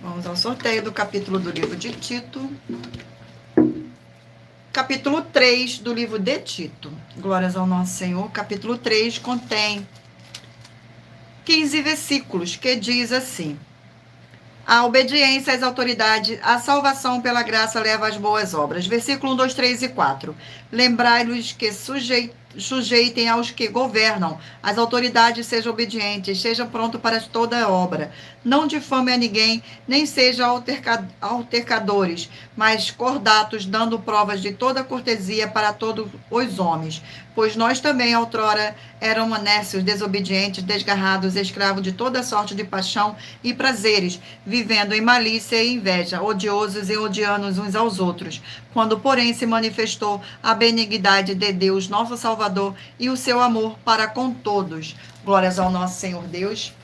Vamos ao sorteio do capítulo do livro de Tito. Capítulo 3 do livro de Tito. Glórias ao nosso Senhor. Capítulo 3 contém 15 versículos, que diz assim: a obediência às autoridades, a salvação pela graça leva às boas obras. Versículo 1, 2, 3 e 4. Lembrai-los que sujeitem aos que governam, as autoridades sejam obedientes, sejam prontos para toda obra. Não difame a ninguém, nem sejam altercadores, mas cordatos, dando provas de toda cortesia para todos os homens. Pois nós também, outrora, éramos nécios, desobedientes, desgarrados, escravos de toda sorte de paixão e prazeres, vivendo em malícia e inveja, odiosos e odiando uns aos outros. Quando, porém, se manifestou a benignidade de Deus, nosso Salvador, e o seu amor para com todos. Glórias ao nosso Senhor Deus.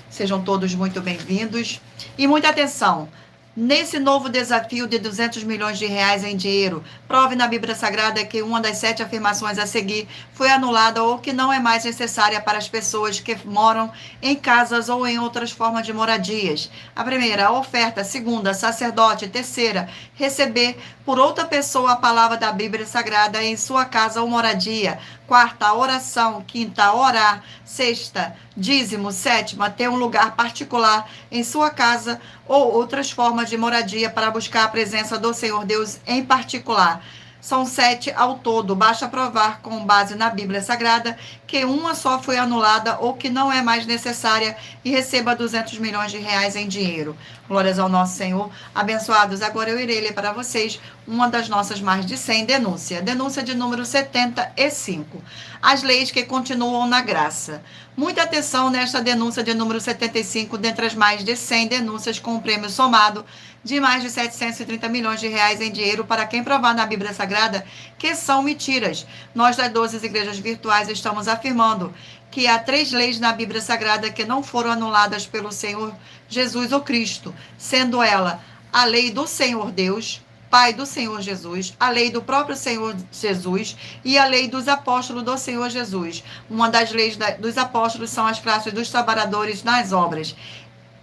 Sejam todos muito bem-vindos. E muita atenção. Nesse novo desafio de 200 milhões de reais em dinheiro, prove na Bíblia Sagrada que uma das 7 afirmações a seguir foi anulada ou que não é mais necessária para as pessoas que moram em casas ou em outras formas de moradias. A primeira, a oferta. A segunda, sacerdote. Terceira, receber por outra pessoa a palavra da Bíblia Sagrada em sua casa ou moradia. Quarta, a oração. Quinta, orar. Sexta, dízimo. Sétima, ter um lugar particular em sua casa ou outras formas de moradia para buscar a presença do Senhor Deus em particular. São 7 ao todo. Basta provar, com base na Bíblia Sagrada, que uma só foi anulada ou que não é mais necessária e receba 200 milhões de reais em dinheiro. Glórias ao nosso Senhor. Abençoados, agora eu irei ler para vocês uma das nossas mais de 100 denúncias. Denúncia de número 75. As leis que continuam na graça. Muita atenção nesta denúncia de número 75, dentre as mais de 100 denúncias com um prêmio somado de mais de 730 milhões de reais em dinheiro para quem provar na Bíblia Sagrada que são mentiras. Nós das 12 igrejas virtuais estamos afirmando que há 3 leis na Bíblia Sagrada que não foram anuladas pelo Senhor Jesus ou Cristo, sendo ela a lei do Senhor Deus, Pai do Senhor Jesus, a lei do próprio Senhor Jesus e a lei dos apóstolos do Senhor Jesus. Uma das leis dos apóstolos são as classes dos trabalhadores nas obras.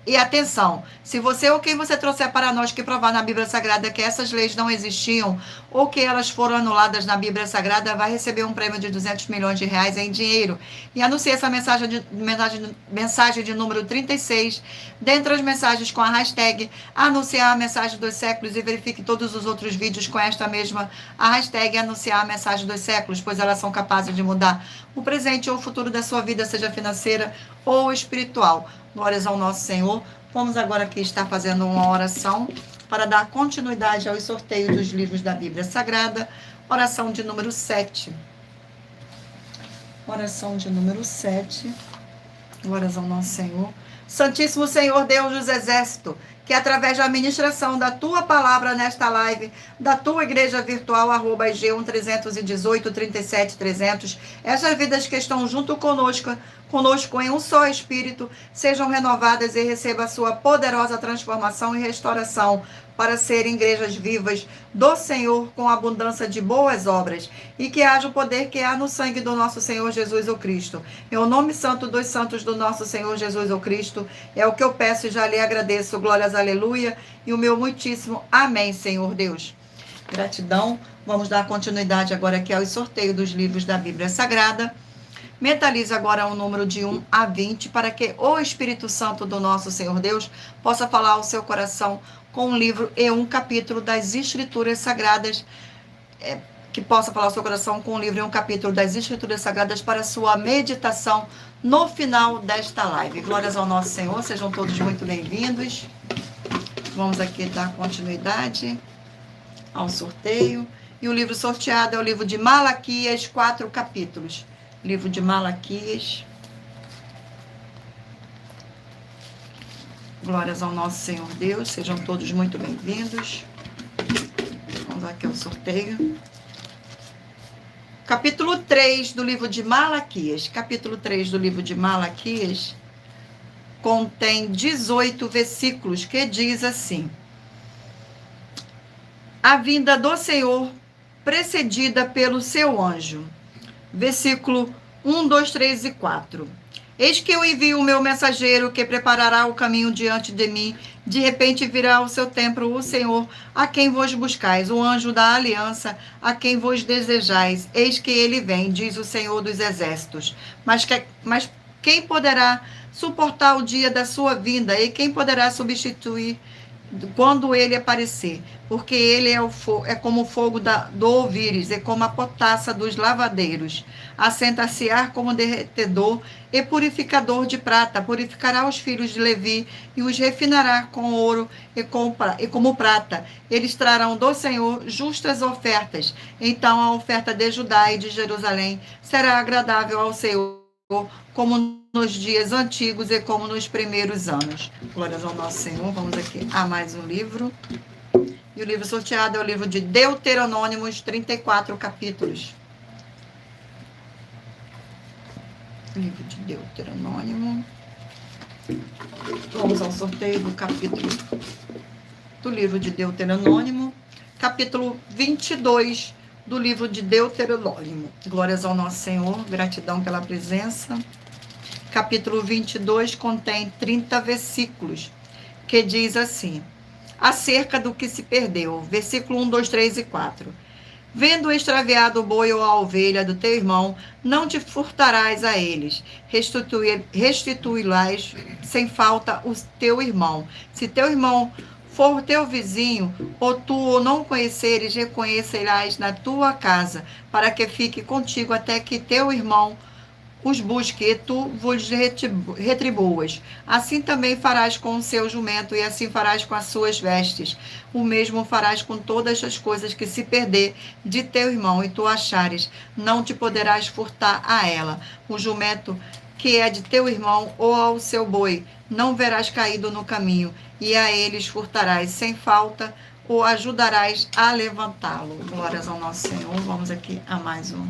E atenção, se você ou quem você trouxer para nós que provar na Bíblia Sagrada que essas leis não existiam ou que elas foram anuladas na Bíblia Sagrada, vai receber um prêmio de 200 milhões de reais em dinheiro. E anuncie essa mensagem de número 36, dentre as mensagens com a hashtag Anunciar a Mensagem dos Séculos, e verifique todos os outros vídeos com esta mesma a hashtag Anunciar a Mensagem dos Séculos, pois elas são capazes de mudar o presente ou o futuro da sua vida, seja financeira ou espiritual. Glórias ao nosso Senhor. Vamos agora aqui estar fazendo uma oração para dar continuidade aos sorteios dos livros da Bíblia Sagrada. Oração de número 7. Oração de número 7. Glórias ao nosso Senhor. Santíssimo Senhor, Deus dos Exércitos, que através da administração da tua palavra nesta live, da tua igreja virtual, @G1 318 37 300, essas vidas que estão junto conosco em um só Espírito, sejam renovadas e receba a sua poderosa transformação e restauração para serem igrejas vivas do Senhor com abundância de boas obras, e que haja o poder que há no sangue do nosso Senhor Jesus o Cristo. Em o nome santo dos santos do nosso Senhor Jesus o Cristo, é o que eu peço e já lhe agradeço. Glórias, aleluia, e o meu muitíssimo amém, Senhor Deus. Gratidão. Vamos dar continuidade agora aqui ao sorteio dos livros da Bíblia Sagrada. Mentalize agora o número de 1 a 20 para que o Espírito Santo do nosso Senhor Deus possa falar ao seu coração com um livro e um capítulo das Escrituras Sagradas, que possa falar ao seu coração com um livro e um capítulo das Escrituras Sagradas para sua meditação no final desta live. Glórias ao nosso Senhor, sejam todos muito bem-vindos. Vamos aqui dar continuidade ao sorteio. E o livro sorteado é o livro de Malaquias, 4 capítulos. Livro de Malaquias. Glórias ao nosso Senhor Deus. Sejam todos muito bem-vindos. Vamos aqui ao sorteio. Capítulo 3 do livro de Malaquias. Capítulo 3 do livro de Malaquias contém 18 versículos que diz assim: a vinda do Senhor precedida pelo seu anjo. Versículo 1, 2, 3 e 4. Eis que eu envio o meu mensageiro que preparará o caminho diante de mim. De repente virá ao seu templo o Senhor, a quem vos buscais, o anjo da aliança, a quem vos desejais. Eis que ele vem, diz o Senhor dos exércitos. Mas quem poderá suportar o dia da sua vinda? E quem poderá substituir quando ele aparecer? Porque ele é como o fogo do ouvires, é como a potassa dos lavadeiros. Assenta-se ar como derretedor e purificador de prata. Purificará os filhos de Levi e os refinará com ouro e como prata. Eles trarão do Senhor justas ofertas. Então a oferta de Judá e de Jerusalém será agradável ao Senhor, como nos dias antigos e como nos primeiros anos. Glórias ao nosso Senhor. Vamos aqui a mais um livro. E o livro sorteado é o livro de Deuteronômio, 34 capítulos. Livro de Deuteronômio. Vamos ao sorteio do capítulo do livro de Deuteronômio, capítulo 22 do livro de Deuteronômio. Glórias ao nosso Senhor, gratidão pela presença. Capítulo 22 contém 30 versículos, que diz assim: acerca do que se perdeu. Versículo 1, 2, 3 e 4. Vendo extraviado o boi ou a ovelha do teu irmão, não te furtarás a eles. Restituí-las sem falta o teu irmão. Se teu irmão for teu vizinho, ou tu o não conheceres, reconhecerás na tua casa, para que fique contigo até que teu irmão os busque e tu vos retribuas. Assim também farás com o seu jumento, e assim farás com as suas vestes. O mesmo farás com todas as coisas que se perder de teu irmão e tu achares, não te poderás furtar a ela. O jumento que é de teu irmão ou ao seu boi, não verás caído no caminho, e a eles furtarás sem falta, ou ajudarás a levantá-lo. Glórias ao nosso Senhor. Vamos aqui a mais um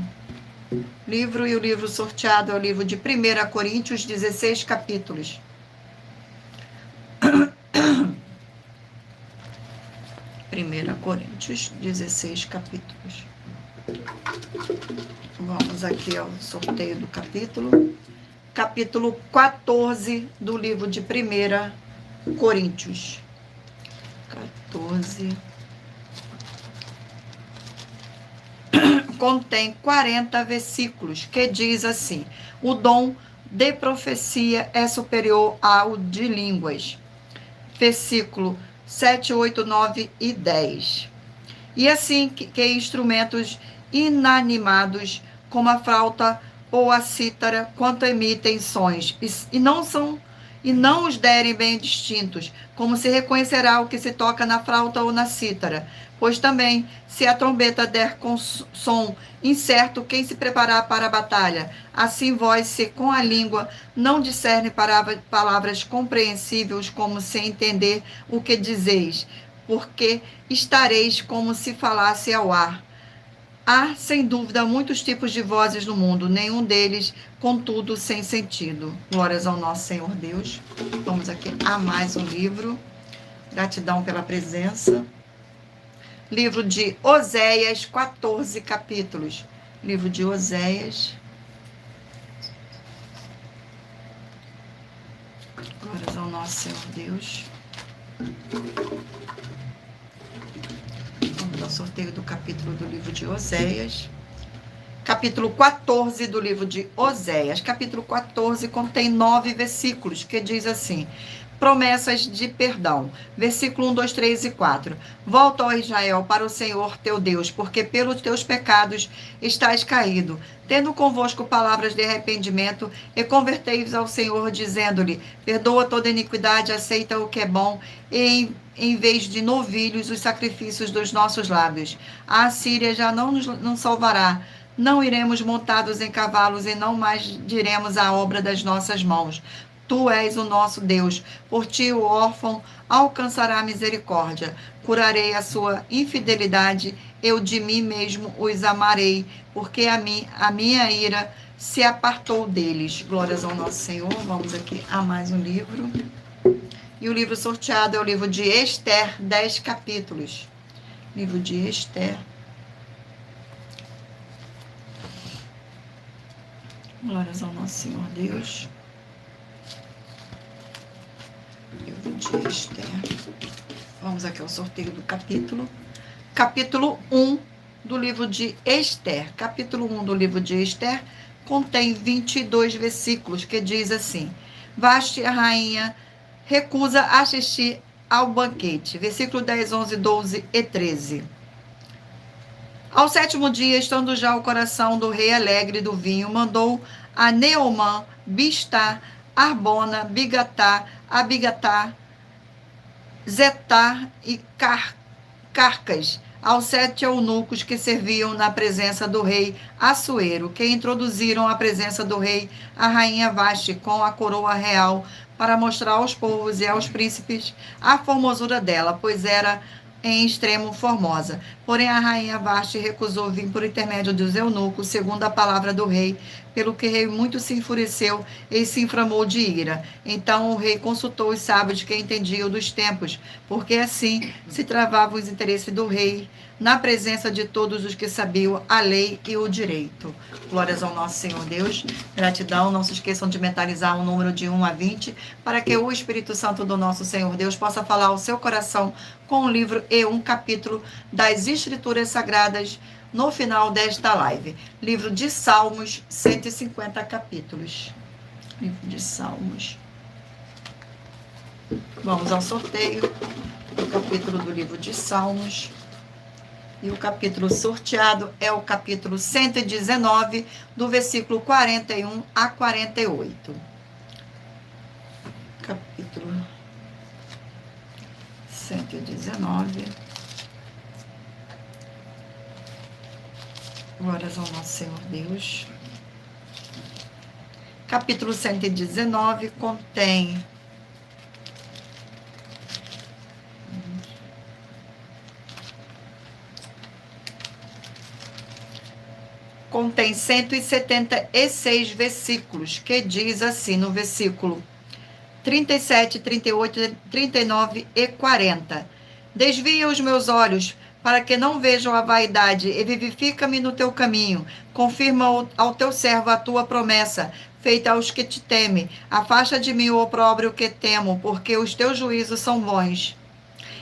livro, e o livro sorteado é o livro de 1 Coríntios, 16 capítulos. 1 Coríntios, 16 capítulos. Vamos aqui ao sorteio do capítulo. Capítulo 14 do livro de 1 Coríntios. 14. Contém 40 versículos, que diz assim: o dom de profecia é superior ao de línguas. Versículo 7, 8, 9 e 10. E assim que instrumentos inanimados, como a flauta ou a cítara, quanto emitem sons, e não os derem bem distintos, como se reconhecerá o que se toca na flauta ou na cítara. Pois também, se a trombeta der com som incerto, quem se preparar para a batalha? Assim vós, se com a língua não discerne palavras compreensíveis, como se entender o que dizeis, porque estareis como se falasse ao ar. Há, sem dúvida, muitos tipos de vozes no mundo, nenhum deles, contudo, sem sentido. Glórias ao nosso Senhor Deus. Vamos aqui a mais um livro. Gratidão pela presença. Livro de Oséias, 14 capítulos. Livro de Oséias. Glórias ao nosso Senhor Deus. Vamos ao sorteio do capítulo do livro de Oséias. Capítulo 14 do livro de Oséias. Capítulo 14 contém 9 versículos, que diz assim: promessas de perdão. Versículo 1, 2, 3 e 4. Volta, ó Israel, para o Senhor teu Deus, porque pelos teus pecados estás caído. Tendo convosco palavras de arrependimento, e convertei-vos ao Senhor, dizendo-lhe: perdoa toda iniquidade, aceita o que é bom, e em vez de novilhos, os sacrifícios dos nossos lábios. A Assíria já não nos salvará. Não iremos montados em cavalos, e não mais diremos a obra das nossas mãos. Tu és o nosso Deus, por ti o órfão alcançará misericórdia. Curarei a sua infidelidade, eu de mim mesmo os amarei, porque a minha ira se apartou deles. Glórias ao nosso Senhor. Vamos aqui a mais um livro. E o livro sorteado é o livro de Esther, 10 capítulos. Livro de Esther. Glórias ao nosso Senhor Deus. Livro de Esther. Vamos aqui ao sorteio do capítulo. Capítulo 1 do livro de Esther. Capítulo 1 do livro de Esther contém 22 versículos, que diz assim: Vaste, a rainha, recusa assistir ao banquete. Versículo 10, 11, 12 e 13. Ao 7º dia, estando já o coração do rei alegre do vinho, mandou a Neomã, Bistá, Arbona, Bigatá, Abigatá, Zetá e Carcas, aos 7 eunucos que serviam na presença do rei Assuero, que introduziram à presença do rei a rainha Vaste com a coroa real, para mostrar aos povos e aos príncipes a formosura dela, pois era em extremo formosa. Porém, a rainha Vaste recusou vir por intermédio dos eunucos, segundo a palavra do rei, pelo que o rei muito se enfureceu e se inflamou de ira. Então o rei consultou os sábios que entendiam dos tempos, porque assim se travavam os interesses do rei na presença de todos os que sabiam a lei e o direito. Glórias ao nosso Senhor Deus. Gratidão. Não se esqueçam de mentalizar o número de 1 a 20, para que o Espírito Santo do nosso Senhor Deus possa falar ao seu coração com um livro e um capítulo das Escrituras Sagradas no final desta live. Livro de Salmos, 150 capítulos. Livro de Salmos. Vamos ao sorteio do capítulo do livro de Salmos. E o capítulo sorteado é o capítulo 119, do versículo 41 a 48. Capítulo 119. Glórias ao nosso Senhor Deus. Capítulo 119 contém contém 176 versículos, que diz assim no versículo 37, 38, 39 e 40. Desvia os meus olhos para que não vejam a vaidade, e vivifica-me no teu caminho. Confirma ao teu servo a tua promessa, feita aos que te temem. Afasta de mim o opróbrio que temo, porque os teus juízos são bons.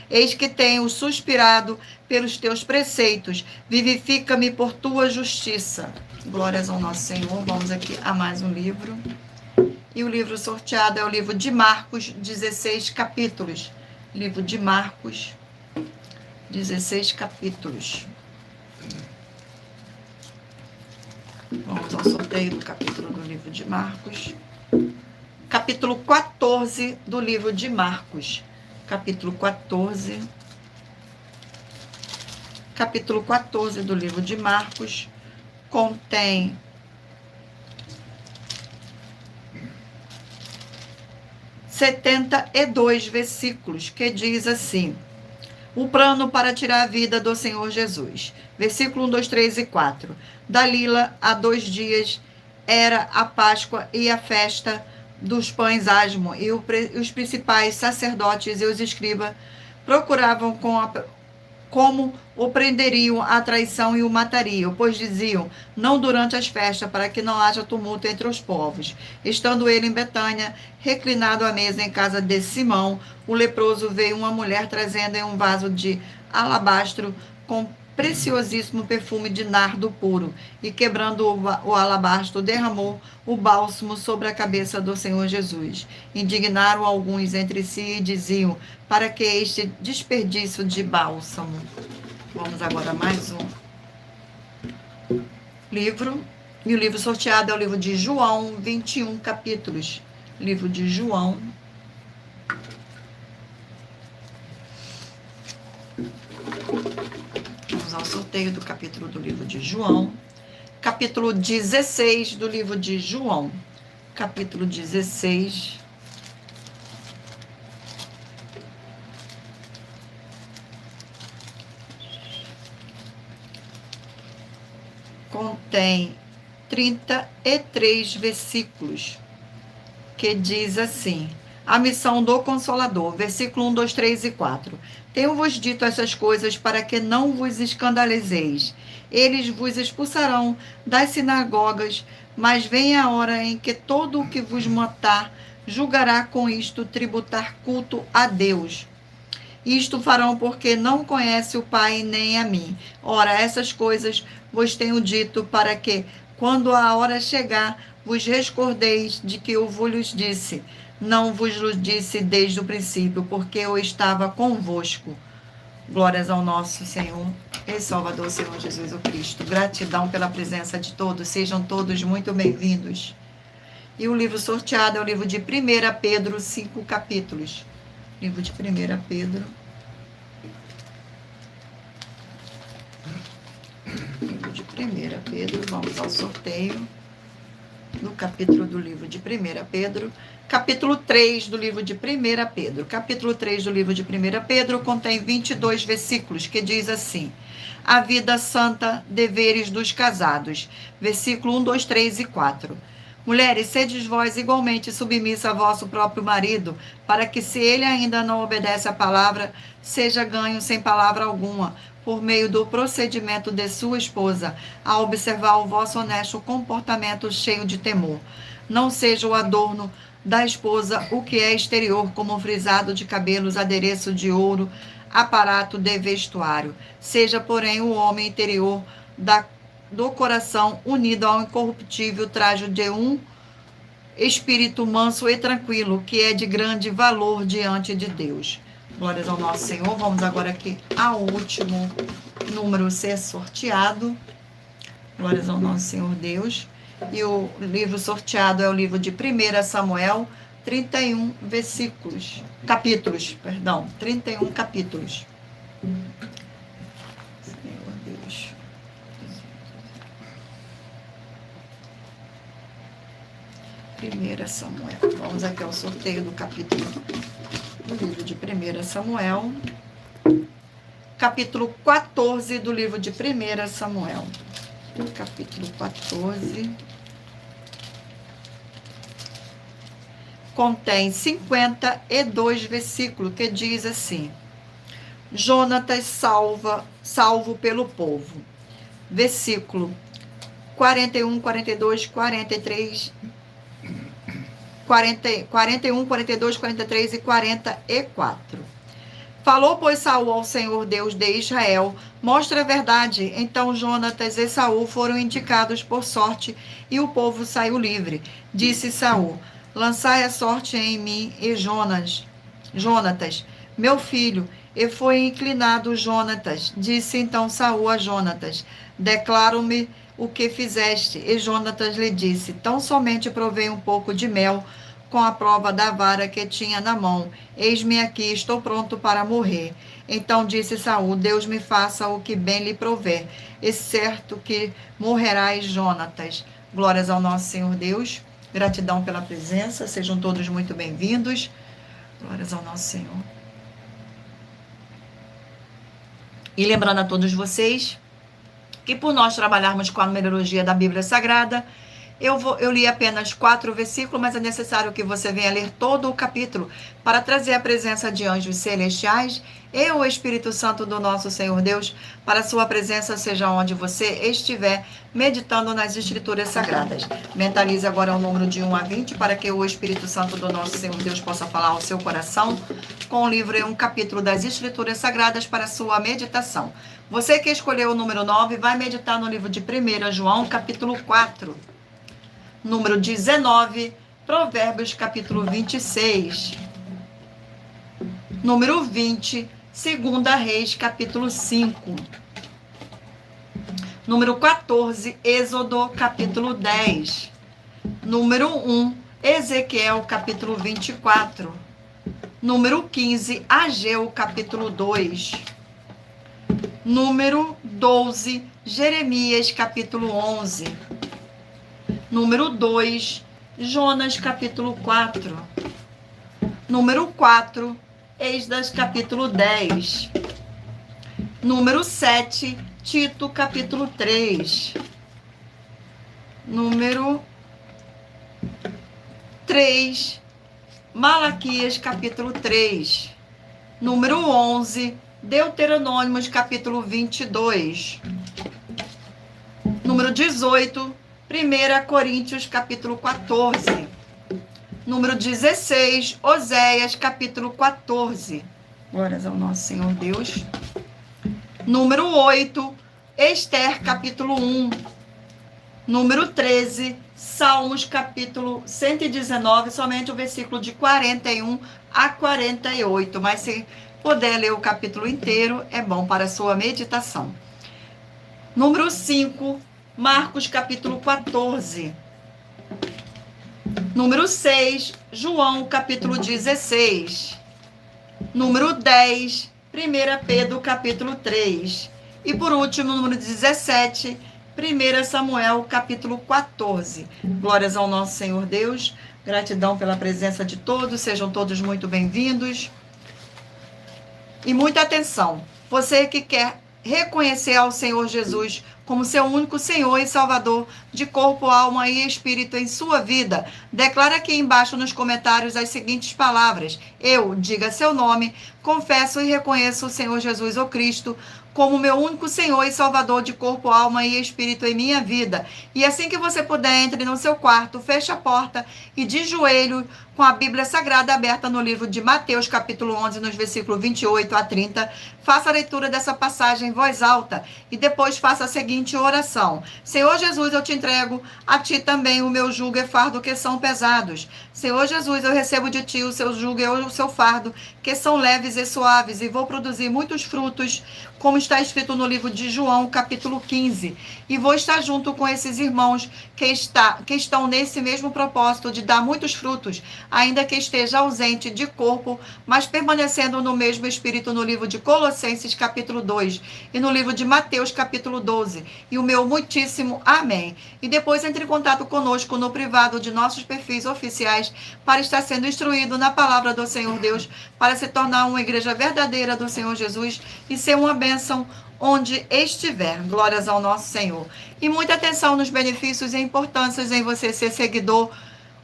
Eis que tenho suspirado pelos teus preceitos, vivifica-me por tua justiça. Glórias ao nosso Senhor. Vamos aqui a mais um livro. E o livro sorteado é o livro de Marcos, 16 capítulos. Livro de Marcos, 16 capítulos. Vamos ao sorteio do capítulo do livro de Marcos. Capítulo 14 do livro de Marcos. Capítulo 14. Capítulo 14 do livro de Marcos contém 72 versículos, que diz assim: o plano para tirar a vida do Senhor Jesus. Versículo 1, 2, 3 e 4. Dalila, há 2 dias, era a Páscoa e a festa dos pães asmo, e os principais sacerdotes e os escribas procuravam como o prenderiam à traição e o matariam, pois diziam, não durante as festas, para que não haja tumulto entre os povos. Estando ele em Betânia, reclinado à mesa em casa de Simão, o leproso, veio uma mulher trazendo em um vaso de alabastro com preciosíssimo perfume de nardo puro, e quebrando o alabastro, derramou o bálsamo sobre a cabeça do Senhor Jesus. Indignaram alguns entre si e diziam, para que este desperdício de bálsamo? Vamos agora a mais um livro. E o livro sorteado é o livro de João, 21 capítulos. Livro de João. Vamos ao sorteio do capítulo do livro de João. Capítulo 16 do livro de João. Capítulo 16. Contém 33 versículos, que diz assim: a missão do Consolador, versículo 1, 2, 3 e 4. Tenho-vos dito essas coisas para que não vos escandalizeis. Eles vos expulsarão das sinagogas, mas vem a hora em que todo o que vos matar julgará com isto tributar culto a Deus. Isto farão porque não conhece o Pai nem a mim. Ora, essas coisas vos tenho dito para que, quando a hora chegar, vos recordeis de que eu vos disse. Não vos disse desde o princípio, porque eu estava convosco. Glórias ao nosso Senhor e Salvador, Senhor Jesus o Cristo. Gratidão pela presença de todos. Sejam todos muito bem-vindos. E o livro sorteado é o livro de 1 Pedro, 5 capítulos. Livro de 1 Pedro. Livro de 1 Pedro. Vamos ao sorteio do capítulo do livro de 1 Pedro. Capítulo 3 do livro de 1 Pedro. Capítulo 3 do livro de 1 Pedro contém 22 versículos, que diz assim: a vida santa, deveres dos casados. Versículo 1, 2, 3 e 4. Mulheres, sedes vós igualmente submissa a vosso próprio marido, para que, se ele ainda não obedece à palavra, seja ganho sem palavra alguma, por meio do procedimento de sua esposa, a observar o vosso honesto comportamento cheio de temor. Não seja o adorno da esposa o que é exterior, como frisado de cabelos, adereço de ouro, aparato de vestuário. Seja, porém, o homem interior do coração unido ao incorruptível traje de um espírito manso e tranquilo, que é de grande valor diante de Deus. Glórias ao nosso Senhor. Vamos agora aqui ao último número ser sorteado. Glórias ao nosso Senhor Deus. E o livro sorteado é o livro de 1 Samuel, 31 versículos. Capítulos, perdão. 31 capítulos. Senhor Deus. 1 Samuel. Vamos aqui ao sorteio do capítulo do livro de 1 Samuel. Capítulo 14 do livro de 1 Samuel. Capítulo 14. Contém 52 versículos, que diz assim: Jonatas salvo pelo povo. Versículo 41, 42, 43, 41, 42, 43 e 44. Falou, pois, Saul ao Senhor Deus de Israel: mostra a verdade. Então Jonatas e Saul foram indicados por sorte, e o povo saiu livre. Disse Saul: lançai a sorte em mim e Jonatas, meu filho. E foi inclinado Jonatas. Disse então Saul a Jonatas: declaro-me o que fizeste. E Jonatas lhe disse: tão somente provei um pouco de mel com a prova da vara que tinha na mão. Eis-me aqui, estou pronto para morrer. Então disse Saul: Deus me faça o que bem lhe prover, e certo que morrerás, Jonatas. Glórias ao nosso Senhor Deus. Gratidão pela presença. Sejam todos muito bem-vindos. Glórias ao nosso Senhor. E lembrando a todos vocês que, por nós trabalharmos com a numerologia da Bíblia Sagrada, Eu li apenas 4 versículos, mas é necessário que você venha ler todo o capítulo para trazer a presença de anjos celestiais e o Espírito Santo do nosso Senhor Deus, para a sua presença seja onde você estiver, meditando nas Escrituras Sagradas. Mentalize agora o número de 1 a 20 para que o Espírito Santo do nosso Senhor Deus possa falar ao seu coração com o livro e um capítulo das Escrituras Sagradas para a sua meditação. Você que escolheu o número 9 vai meditar no livro de 1 João, capítulo 4. Número 19, Provérbios, capítulo 26. Número 20, 2 Reis, capítulo 5. Número 14, Êxodo, capítulo 10. Número 1, Ezequiel, capítulo 24. Número 15, Ageu, capítulo 2. Número 12, Jeremias, capítulo 11. Número 2, Jonas, capítulo 4. Número 4, Esdras, capítulo 10. Número 7, Tito, capítulo 3. Número 3, Malaquias, capítulo 3. Número 11, Deuteronômios, capítulo 22. Número 18, 1 Coríntios, capítulo 14. Número 16, Oséias, capítulo 14. Glórias ao nosso Senhor Deus. Número 8, Esther, capítulo 1. Número 13, Salmos, capítulo 119, somente o versículo de 41 a 48. Mas se puder ler o capítulo inteiro, é bom para a sua meditação. Número 5, Marcos, capítulo 14. Número 6, João, capítulo 16. Número 10, 1 Pedro, capítulo 3. E por último, número 17, 1 Samuel, capítulo 14. Glórias ao nosso Senhor Deus. Gratidão pela presença de todos. Sejam todos muito bem-vindos. E muita atenção. Você que quer reconhecer ao Senhor Jesus como seu único Senhor e Salvador de corpo, alma e espírito em sua vida, declara aqui embaixo nos comentários as seguintes palavras. Eu, diga seu nome, confesso e reconheço o Senhor Jesus, o Cristo, como meu único Senhor e Salvador de corpo, alma e espírito em minha vida. E assim que você puder, entre no seu quarto, feche a porta e de joelho, com a Bíblia Sagrada aberta no livro de Mateus, capítulo 11, nos versículos 28 a 30, faça a leitura dessa passagem em voz alta e depois faça a seguinte oração. Senhor Jesus, eu te entrego a ti também o meu jugo e fardo que são pesados. Senhor Jesus, eu recebo de ti o seu jugo e o seu fardo, que são leves e suaves, e vou produzir muitos frutos, como está escrito no livro de João, capítulo 15. E vou estar junto com esses irmãos que estão nesse mesmo propósito de dar muitos frutos, ainda que esteja ausente de corpo, mas permanecendo no mesmo espírito, no livro de Colossenses, capítulo 2, e no livro de Mateus, capítulo 12. E o meu muitíssimo amém. E depois entre em contato conosco no privado de nossos perfis oficiais, para estar sendo instruído na palavra do Senhor Deus, para se tornar uma igreja verdadeira do Senhor Jesus e ser uma bênção onde estiver. Glórias ao nosso Senhor. E muita atenção nos benefícios e importâncias em você ser seguidor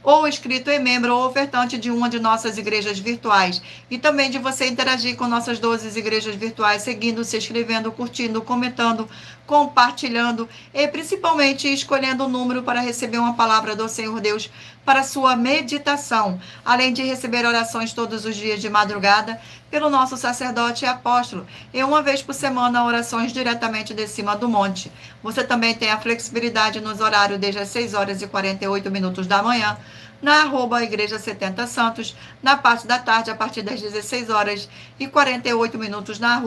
ou inscrito e membro ou ofertante de uma de nossas igrejas virtuais. E também de você interagir com nossas 12 igrejas virtuais, seguindo, se inscrevendo, curtindo, comentando, compartilhando e principalmente escolhendo o número para receber uma palavra do Senhor Deus para sua meditação, além de receber orações todos os dias de madrugada pelo nosso sacerdote e apóstolo, e uma vez por semana orações diretamente de cima do monte. Você também tem a flexibilidade nos horários desde as 6 horas e 48 minutos da manhã, na Igreja 70 Santos, na parte da tarde, a partir das 16 horas e 48 minutos, na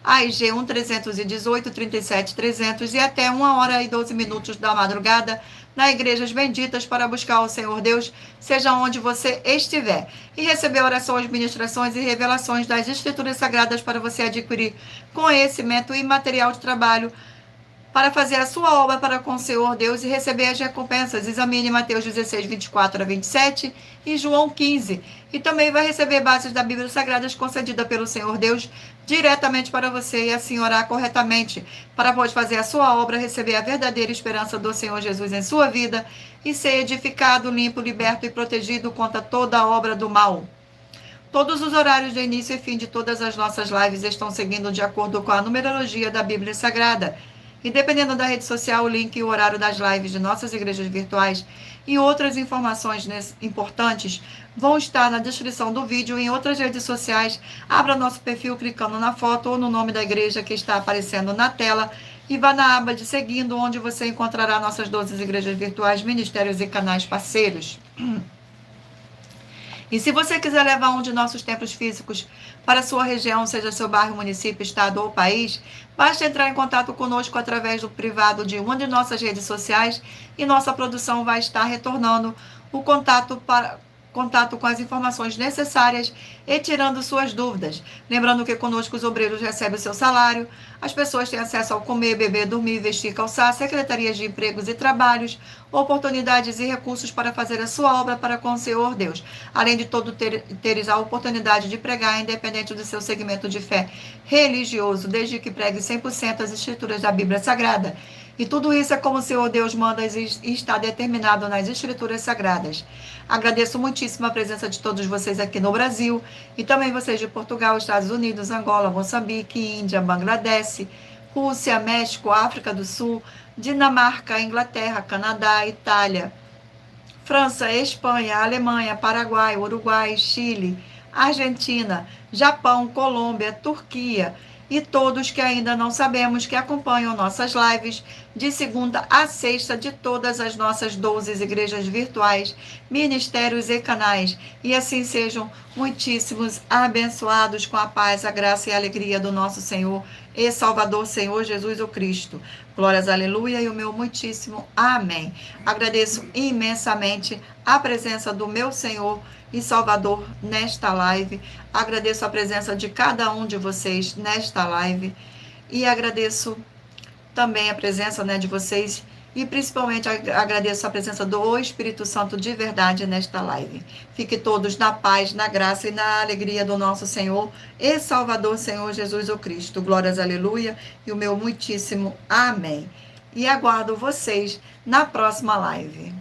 AIG 1318 37 300 e até 1 hora e 12 minutos da madrugada, na Igrejas Benditas, para buscar o Senhor Deus, seja onde você estiver, e receber orações, ministrações e revelações das Escrituras Sagradas para você adquirir conhecimento e material de trabalho para fazer a sua obra para com o Senhor Deus e receber as recompensas. Examine Mateus 16, 24 a 27 e João 15. E também vai receber bases da Bíblia Sagradas concedida pelo Senhor Deus diretamente para você e assim orar corretamente, para poder fazer a sua obra, receber a verdadeira esperança do Senhor Jesus em sua vida e ser edificado, limpo, liberto e protegido contra toda a obra do mal. Todos os horários de início e fim de todas as nossas lives estão seguindo de acordo com a numerologia da Bíblia Sagrada. E dependendo da rede social, o link e o horário das lives de nossas igrejas virtuais e outras informações importantes vão estar na descrição do vídeo e em outras redes sociais. Abra nosso perfil clicando na foto ou no nome da igreja que está aparecendo na tela e vá na aba de seguindo, onde você encontrará nossas 12 igrejas virtuais, ministérios e canais parceiros. E se você quiser levar um de nossos templos físicos para a sua região, seja seu bairro, município, estado ou país, basta entrar em contato conosco através do privado de uma de nossas redes sociais e nossa produção vai estar retornando o contato com as informações necessárias e tirando suas dúvidas. Lembrando que conosco os obreiros recebem o seu salário, as pessoas têm acesso ao comer, beber, dormir, vestir, calçar, secretarias de empregos e trabalhos, oportunidades e recursos para fazer a sua obra para com o Senhor Deus. Além de todo, teres a oportunidade de pregar, independente do seu segmento de fé religioso, desde que pregue 100% as escrituras da Bíblia Sagrada. E tudo isso é como o Senhor Deus manda e está determinado nas Escrituras Sagradas. Agradeço muitíssimo a presença de todos vocês aqui no Brasil e também vocês de Portugal, Estados Unidos, Angola, Moçambique, Índia, Bangladesh, Rússia, México, África do Sul, Dinamarca, Inglaterra, Canadá, Itália, França, Espanha, Alemanha, Paraguai, Uruguai, Chile, Argentina, Japão, Colômbia, Turquia e todos que ainda não sabemos que acompanham nossas lives de segunda a sexta de todas as nossas 12 igrejas virtuais, ministérios e canais. E assim sejam muitíssimos abençoados com a paz, a graça e a alegria do nosso Senhor e Salvador, Senhor Jesus o Cristo. Glórias, aleluia, e o meu muitíssimo amém. Agradeço imensamente a presença do meu Senhor e Salvador nesta live. Agradeço a presença de cada um de vocês nesta live e agradeço também a presença, de vocês e principalmente agradeço a presença do Espírito Santo de verdade nesta live. Fiquem todos na paz, na graça e na alegria do nosso Senhor e Salvador, Senhor Jesus o Cristo. Glórias, aleluia, e o meu muitíssimo amém. E aguardo vocês na próxima live.